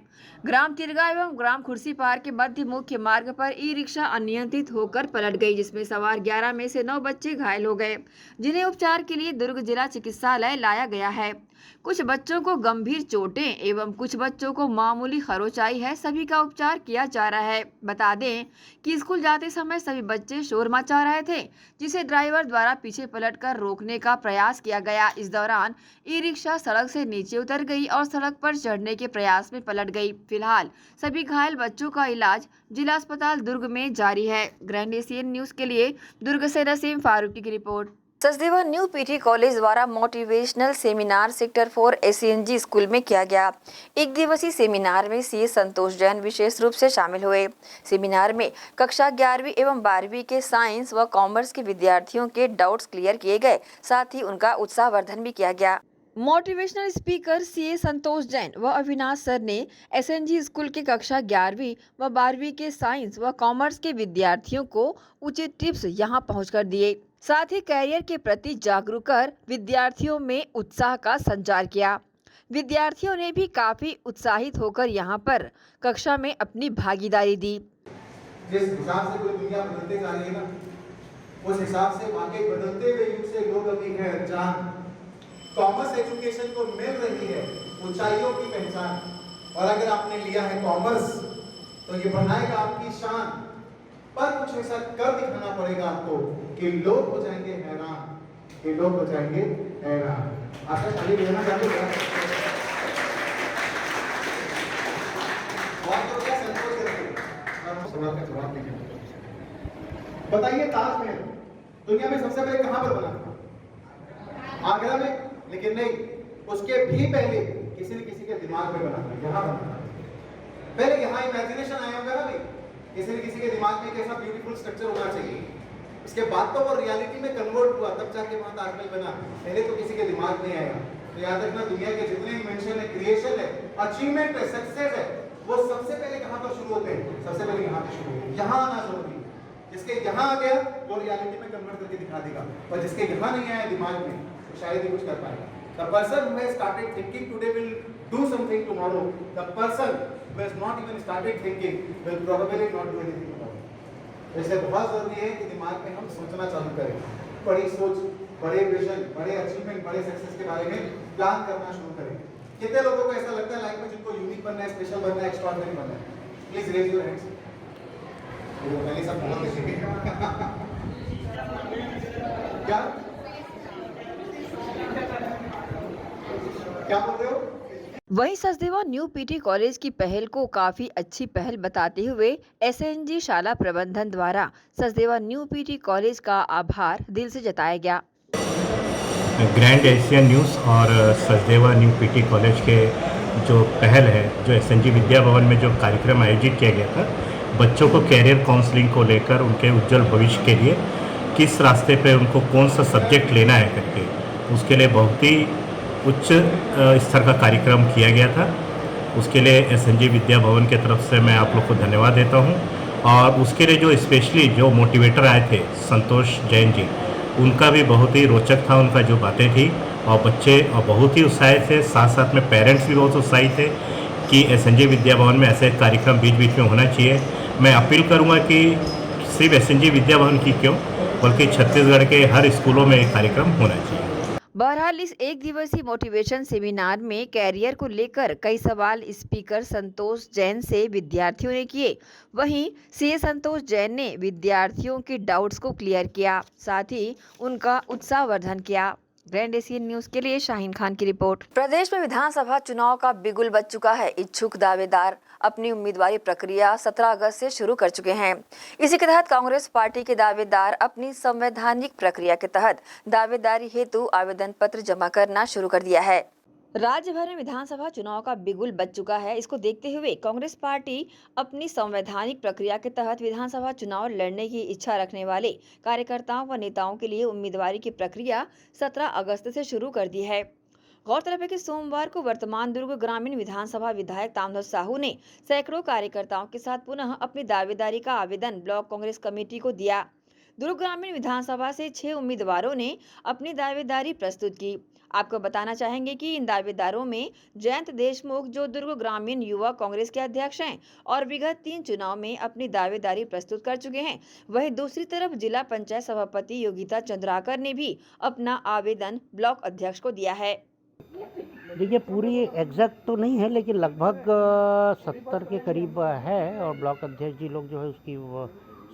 ग्राम तिरगा एवं ग्राम खुर्सीपार के मध्य मुख्य मार्ग पर ई रिक्शा अनियंत्रित होकर पलट गई, जिसमें सवार 11 में से 9 बच्चे घायल हो गए, जिन्हें उपचार के लिए दुर्ग जिला चिकित्सालय लाया गया है। कुछ बच्चों को गंभीर चोटें एवं कुछ बच्चों को मामूली खरोच आई है। सभी का उपचार किया जा रहा है। बता दें कि स्कूल जाते समय सभी बच्चे शोर मचा रहे थे, जिसे ड्राइवर द्वारा पीछे पलटकर रोकने का प्रयास किया गया। इस दौरान ई रिक्शा सड़क से नीचे उतर गई और सड़क पर चढ़ने के प्रयास में पलट गई। फिलहाल सभी घायल बच्चों का इलाज जिला अस्पताल दुर्ग में जारी है। ग्रैंड एशियन न्यूज़ के लिए दुर्ग से नसीम फारूकी की रिपोर्ट। सचदेवा न्यू पीटी कॉलेज द्वारा motivational seminar sector 4 SNG school में किया गया। एक दिवसीय सेमिनार में सीए संतोष जैन विशेष रूप से शामिल हुए। सेमिनार में कक्षा 11वीं एवं 12वीं के साइंस व कॉमर्स के विद्यार्थियों के डाउट्स क्लियर किए गए, साथ ही उनका उत्साहवर्धन भी किया गया। मोटिवेशनल स्पीकर सीए संतोष जैन व अविनाश सर ने एसएनजी स्कूल के कक्षा 11वीं व 12वीं के साइंस व कॉमर्स के विद्यार्थियों को उचित टिप्स यहां पहुंचकर दिए, साथ ही कैरियर के प्रति जागरूक कर विद्यार्थियों में उत्साह का संचार किया। विद्यार्थियों ने भी काफी उत्साहित होकर यहां पर कक्षा में अपनी भागीदारी दी। जिस हिसाब से पूरी दुनिया बदलते जा रही है ना, उस हिसाब से वाकई बदलते हुए युग से लोग अभी हैं अनजान। कॉमर्स एजुकेशन को मिल रही है ऊंचाइयों की पहचान, और अगर आपने लिया है कॉमर्स तो ये बनाएगा आपकी शान, पर कुछ ऐसा कर दिखाना पड़ेगा आपको कि लोग हो जाएंगे हैरान, कि लोग हो जाएंगे हैरान। आपका खाली लेना चाहते हैं क्या संतोष करके जवाब देंगे। बताइए, ताजमहल दुनिया में सबसे पहले कहां पर बना था? आगरा में, लेकिन नहीं, उसके भी पहले किसी न किसी के दिमाग में बना था, यहाँ बना था। पहले यहाँ इमेजिनेशन आया होगा ना भाई, किसी न किसी के दिमाग में कैसा ब्यूटीफुल स्ट्रक्चर होना चाहिए। उसके बाद तो वो रियलिटी में कन्वर्ट हुआ, तब जाके वहाँ ताजमहल बना। पहले तो किसी के दिमाग में आएगा। तो याद रखना, दुनिया के जितने इन्वेंशन है, क्रिएशन है, अचीवमेंट है, सक्सेस है, वो सबसे पहले कहाँ पर शुरू होते हैं? सबसे पहले यहाँ पे शुरू होते हैं। यहाँ आना जरूरी है। जिसके यहाँ आ गया वो रियलिटी में कन्वर्ट करके दिखा देगा, और जिसके यहाँ नहीं आया दिमाग में, तो शायद ही कुछ कर पाएगा। The person who has started thinking today will do something tomorrow. The person who has not even started thinking will probably not do anything tomorrow. इसलिए बहुत जरूरी है कि दिमाग में हम सोचना चालू करें, बड़ी सोच, बड़े विजन, बड़े अचीवमेंट, बड़े सक्सेस के बारे में प्लान करना शुरू करें। कितने लोगों को ऐसा लगता है लाइफ में जिनको यूनिक बनना है, स्पेशल बनना है, एक्स्ट्राऑर्डिनरी बनना है? Please raise your hands. पहले सब बहुत देखेंगे क्या बोल रहे हो? वहीं सचदेवा न्यू पीटी कॉलेज की पहल को काफी अच्छी पहल बताते हुए एसएनजी शाला प्रबंधन द्वारा सचदेवा न्यू पीटी कॉलेज का आभार दिल से जताया गया। ग्रैंड एशियन न्यूज़ और सचदेवा न्यू पीटी कॉलेज के जो पहल है, जो एसएनजी विद्या भवन में जो कार्यक्रम आयोजित किया गया था, बच्चों को कैरियर काउंसलिंग को लेकर उनके उज्जवल भविष्य के लिए किस रास्ते पे उनको कौन सा सब्जेक्ट लेना है करके, उसके लिए बहुत ही उच्च स्तर का कार्यक्रम किया गया था। उसके लिए एसएनजी विद्या भवन के तरफ से मैं आप लोग को धन्यवाद देता हूं। और उसके लिए जो स्पेशली जो मोटिवेटर आए थे संतोष जैन जी, उनका भी बहुत ही रोचक था, उनका जो बातें थी, और बच्चे बहुत ही उत्साहित थे, साथ साथ में पेरेंट्स भी बहुत उत्साहित थे कि एसएनजी विद्या भवन में ऐसे कार्यक्रम बीच बीच में होना चाहिए। मैं अपील करूँगा कि सिर्फ एसएनजी विद्या भवन की क्यों, बल्कि छत्तीसगढ़ के हर स्कूलों में एक कार्यक्रम होना चाहिए। बहरहाल इस एक दिवसीय मोटिवेशन सेमिनार में कैरियर को लेकर कई सवाल स्पीकर संतोष जैन से विद्यार्थियों ने किए। वहीं सीए संतोष जैन ने विद्यार्थियों के डाउट्स को क्लियर किया, साथ ही उनका उत्साहवर्धन किया। ग्रैंड एशियन न्यूज़ के लिए शाहीन खान की रिपोर्ट। प्रदेश में विधानसभा चुनाव का बिगुल बज चुका है। इच्छुक दावेदार अपनी उम्मीदवारी प्रक्रिया 17 अगस्त से शुरू कर चुके हैं। इसी के तहत कांग्रेस पार्टी के दावेदार अपनी संवैधानिक प्रक्रिया के तहत दावेदारी हेतु आवेदन पत्र जमा करना शुरू कर दिया है। राज्य भर में विधानसभा चुनाव का बिगुल बज चुका है। इसको देखते हुए कांग्रेस पार्टी अपनी संवैधानिक प्रक्रिया के तहत विधानसभा चुनाव लड़ने की इच्छा रखने वाले कार्यकर्ताओं व नेताओं के लिए उम्मीदवारी की प्रक्रिया 17 अगस्त से शुरू कर दी है। गौरतलब है कि सोमवार को वर्तमान दुर्ग ग्रामीण विधानसभा विधायक ताम्रध्वज साहू ने सैकड़ों कार्यकर्ताओं के साथ पुनः अपनी दावेदारी का आवेदन ब्लॉक कांग्रेस कमेटी को दिया। दुर्ग ग्रामीण विधानसभा से 6 उम्मीदवारों ने अपनी दावेदारी प्रस्तुत की। आपको बताना चाहेंगे कि इन दावेदारों में जयंत देशमुख, जो दुर्ग ग्रामीण युवा कांग्रेस के अध्यक्ष हैं और विगत 3 चुनाव में अपनी दावेदारी प्रस्तुत कर चुके हैं। वहीं दूसरी तरफ जिला पंचायत सभापति योगिता चंद्राकर ने भी अपना आवेदन ब्लॉक अध्यक्ष को दिया है। देखिए, पूरी एग्जैक्ट तो नहीं है, लेकिन लगभग 70 के करीब है और ब्लॉक अध्यक्ष जी लोग जो है उसकी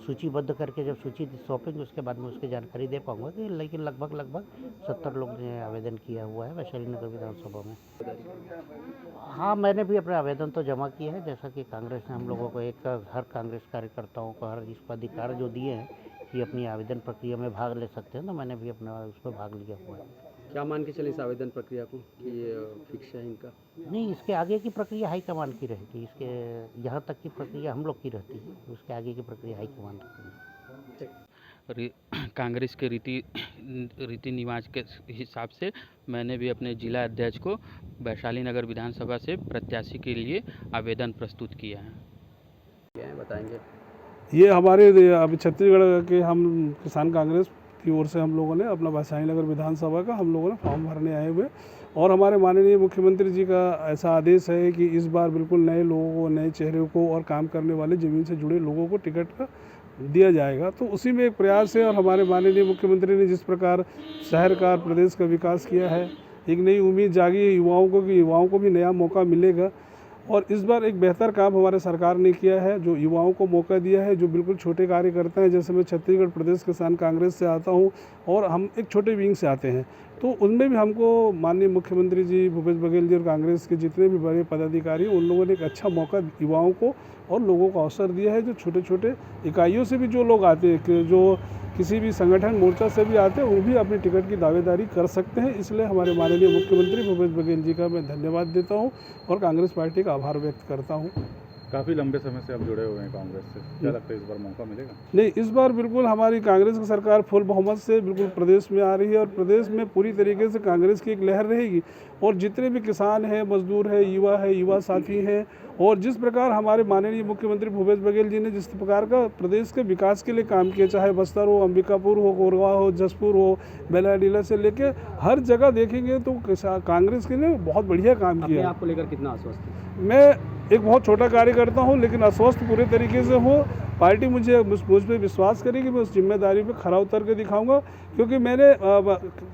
सूचीबद्ध करके जब सूची सौंपेंगे उसके बाद में उसकी जानकारी दे पाऊंगा कि लेकिन लगभग 70 लोग ने आवेदन किया हुआ है वैशाली नगर विधानसभा में। हाँ, मैंने भी अपना आवेदन तो जमा किया है, जैसा कि कांग्रेस ने हम लोगों को हर कांग्रेस कार्यकर्ताओं को हर इसको अधिकार जो दिए हैं कि अपनी आवेदन प्रक्रिया में भाग ले सकते हैं, तो मैंने भी अपना उसमें भाग लिया हुआ है। क्या मान के चले इस आवेदन प्रक्रिया को कि ये फिक्स है इनका? नहीं, इसके आगे की प्रक्रिया हाईकमान की रहेगी। इसके यहाँ तक की प्रक्रिया हम लोग की रहती है, उसके आगे की प्रक्रिया हाईकमान की। कांग्रेस के रीति रिवाज के हिसाब से मैंने भी अपने जिला अध्यक्ष को वैशाली नगर विधानसभा से प्रत्याशी के लिए आवेदन प्रस्तुत किया है। क्या है बताएंगे? ये हमारे अभी छत्तीसगढ़ के हम किसान कांग्रेस की ओर से हम लोगों ने अपना वैशाली नगर विधानसभा का हम लोगों ने फॉर्म भरने आए हुए और हमारे माननीय मुख्यमंत्री जी का ऐसा आदेश है कि इस बार बिल्कुल नए लोगों को, नए चेहरे को और काम करने वाले ज़मीन से जुड़े लोगों को टिकट का दिया जाएगा। तो उसी में एक प्रयास है और हमारे माननीय मुख्यमंत्री ने जिस प्रकार शहर का, प्रदेश का विकास किया है, एक नई उम्मीद जागी है युवाओं को कि युवाओं को भी नया मौका मिलेगा। और इस बार एक बेहतर काम हमारे सरकार ने किया है, जो युवाओं को मौका दिया है, जो बिल्कुल छोटे कार्यकर्ता हैं। जैसे मैं छत्तीसगढ़ प्रदेश किसान कांग्रेस से आता हूं और हम एक छोटे विंग से आते हैं, तो उनमें भी हमको माननीय मुख्यमंत्री जी भूपेश बघेल जी और कांग्रेस के जितने भी बड़े पदाधिकारी उन लोगों ने एक अच्छा मौका युवाओं को और लोगों को अवसर दिया है। जो छोटे छोटे इकाइयों से भी जो लोग आते हैं, जो किसी भी संगठन मोर्चा से भी आते हैं, वो भी अपनी टिकट की दावेदारी कर सकते हैं। इसलिए हमारे माननीय मुख्यमंत्री भूपेश बघेल जी का मैं धन्यवाद देता हूं और कांग्रेस पार्टी का आभार व्यक्त करता हूं। काफ़ी लंबे समय से आप जुड़े हुए हैं कांग्रेस से, क्या लगता है इस बार मौका मिलेगा? नहीं, इस बार बिल्कुल हमारी कांग्रेस की सरकार फुल बहुमत से बिल्कुल प्रदेश में आ रही है और प्रदेश में पूरी तरीके से कांग्रेस की एक लहर रहेगी। और जितने भी किसान हैं, मजदूर हैं, युवा साथी हैं, और जिस प्रकार हमारे माननीय मुख्यमंत्री भूपेश बघेल जी ने जिस प्रकार का प्रदेश के विकास के लिए काम किया, चाहे बस्तर हो, अंबिकापुर हो, कोरबा हो, जसपुर हो, बेलाडीला से लेके हर जगह देखेंगे तो कांग्रेस के लिए बहुत बढ़िया काम किया। आपको लेकर कितना आश्वस्त है? मैं एक बहुत छोटा कार्यकर्ता हूं, लेकिन आश्वस्त पूरे तरीके से हूं। पार्टी मुझ पर विश्वास करेगी, मैं उस जिम्मेदारी पे खरा उतर के दिखाऊंगा, क्योंकि मैंने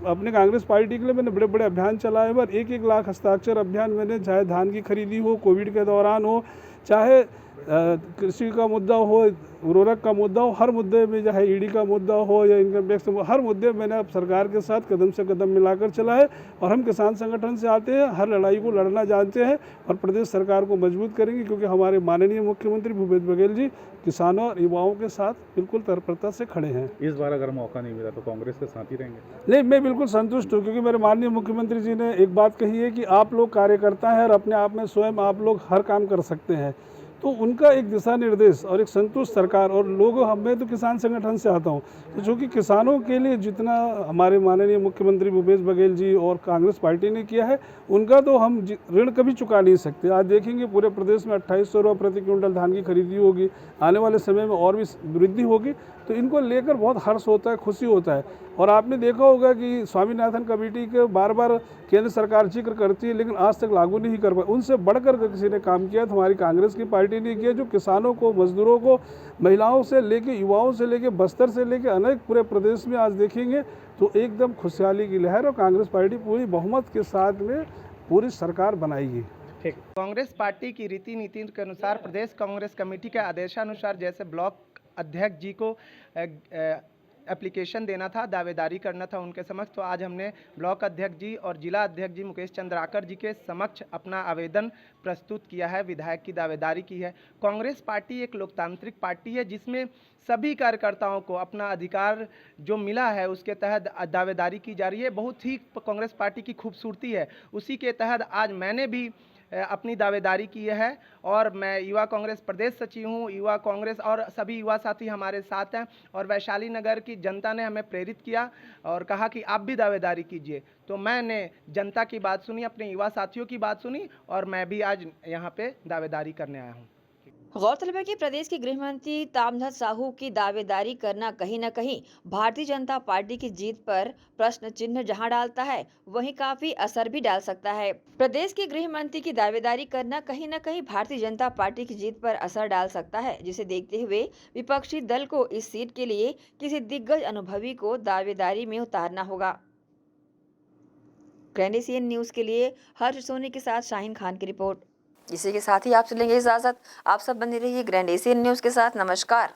अपने कांग्रेस पार्टी के लिए मैंने बड़े बड़े अभियान चलाए हैं। 1-1 लाख हस्ताक्षर अभियान मैंने, चाहे धान की खरीदी हो, कोविड के दौरान हो, चाहे कृषि का मुद्दा हो, उर्वरक का मुद्दा हो, हर मुद्दे में, चाहे ईडी का मुद्दा हो या इनकम टैक्स, हर मुद्दे मैंने अब सरकार के साथ कदम से कदम मिलाकर चला है। और हम किसान संगठन से आते हैं, हर लड़ाई को लड़ना जानते हैं और प्रदेश सरकार को मजबूत करेंगे, क्योंकि हमारे माननीय मुख्यमंत्री भूपेश बघेल जी किसानों और युवाओं के साथ बिल्कुल तत्परता से खड़े हैं। इस बार अगर मौका नहीं मिला तो कांग्रेस के साथ ही रहेंगे? नहीं, मैं बिल्कुल संतुष्ट हूँ, क्योंकि मेरे माननीय मुख्यमंत्री जी ने एक बात कही है कि आप लोग कार्यकर्ता हैं और अपने आप में स्वयं आप लोग हर काम कर सकते हैं। तो उनका एक दिशा निर्देश और एक संतुष्ट सरकार और लोग, मैं तो किसान संगठन से आता हूं, तो जो कि किसानों के लिए जितना हमारे माननीय मुख्यमंत्री भूपेश बघेल जी और कांग्रेस पार्टी ने किया है, उनका तो हम ऋण कभी चुका नहीं सकते। आज देखेंगे पूरे प्रदेश में 2800 रुपये प्रति क्विंटल धान की खरीदी होगी, आने वाले समय में और भी वृद्धि होगी, तो इनको लेकर बहुत हर्ष होता है, खुशी होता है। और आपने देखा होगा कि स्वामीनाथन कमेटी के बार बार केंद्र सरकार जिक्र करती है, लेकिन आज तक लागू नहीं कर पाई। उनसे बढ़कर किसी ने काम किया तो हमारी कांग्रेस की पार्टी ने किया, जो किसानों को, मजदूरों को, महिलाओं से लेके, युवाओं से लेके, बस्तर से लेके अनेक पूरे प्रदेश में आज देखेंगे तो एकदम खुशहाली की लहर, और कांग्रेस पार्टी पूरी बहुमत के साथ में पूरी सरकार बनाएगी। कांग्रेस पार्टी की रीति नीति के अनुसार प्रदेश कांग्रेस कमेटी के आदेशानुसार जैसे ब्लॉक अध्यक्ष जी को एप्लीकेशन देना था, दावेदारी करना था उनके समक्ष, तो आज हमने ब्लॉक अध्यक्ष जी और जिला अध्यक्ष जी मुकेश चंद्राकर जी के समक्ष अपना आवेदन प्रस्तुत किया है, विधायक की दावेदारी की है। कांग्रेस पार्टी एक लोकतांत्रिक पार्टी है, जिसमें सभी कार्यकर्ताओं को अपना अधिकार जो मिला है उसके तहत दावेदारी की जा रही है। बहुत ही कांग्रेस पार्टी की खूबसूरती है। उसी के तहत आज मैंने भी अपनी दावेदारी की है और मैं युवा कांग्रेस प्रदेश सचिव हूँ। युवा कांग्रेस और सभी युवा साथी हमारे साथ हैं और वैशाली नगर की जनता ने हमें प्रेरित किया और कहा कि आप भी दावेदारी कीजिए। तो मैंने जनता की बात सुनी, अपने युवा साथियों की बात सुनी और मैं भी आज यहाँ पे दावेदारी करने आया हूँ। गौरतलब है कि प्रदेश के गृह मंत्री ताम्रध्वज साहू की दावेदारी करना कहीं न कहीं भारतीय जनता पार्टी की जीत पर प्रश्न चिन्ह जहां डालता है, वहीं काफी असर भी डाल सकता है। प्रदेश के गृह मंत्री की दावेदारी करना कहीं न कहीं भारतीय जनता पार्टी की जीत पर असर डाल सकता है, जिसे देखते हुए विपक्षी दल को इस सीट के लिए किसी दिग्गज अनुभवी को दावेदारी में उतारना होगा। ग्रैंड एशियन न्यूज के लिए हर्ष सोनी के साथ शाहीन खान की रिपोर्ट। इसी के साथ ही आपसे लेंगे इजाजत। आप सब बने रहिए ग्रैंड एशियन न्यूज के साथ। नमस्कार।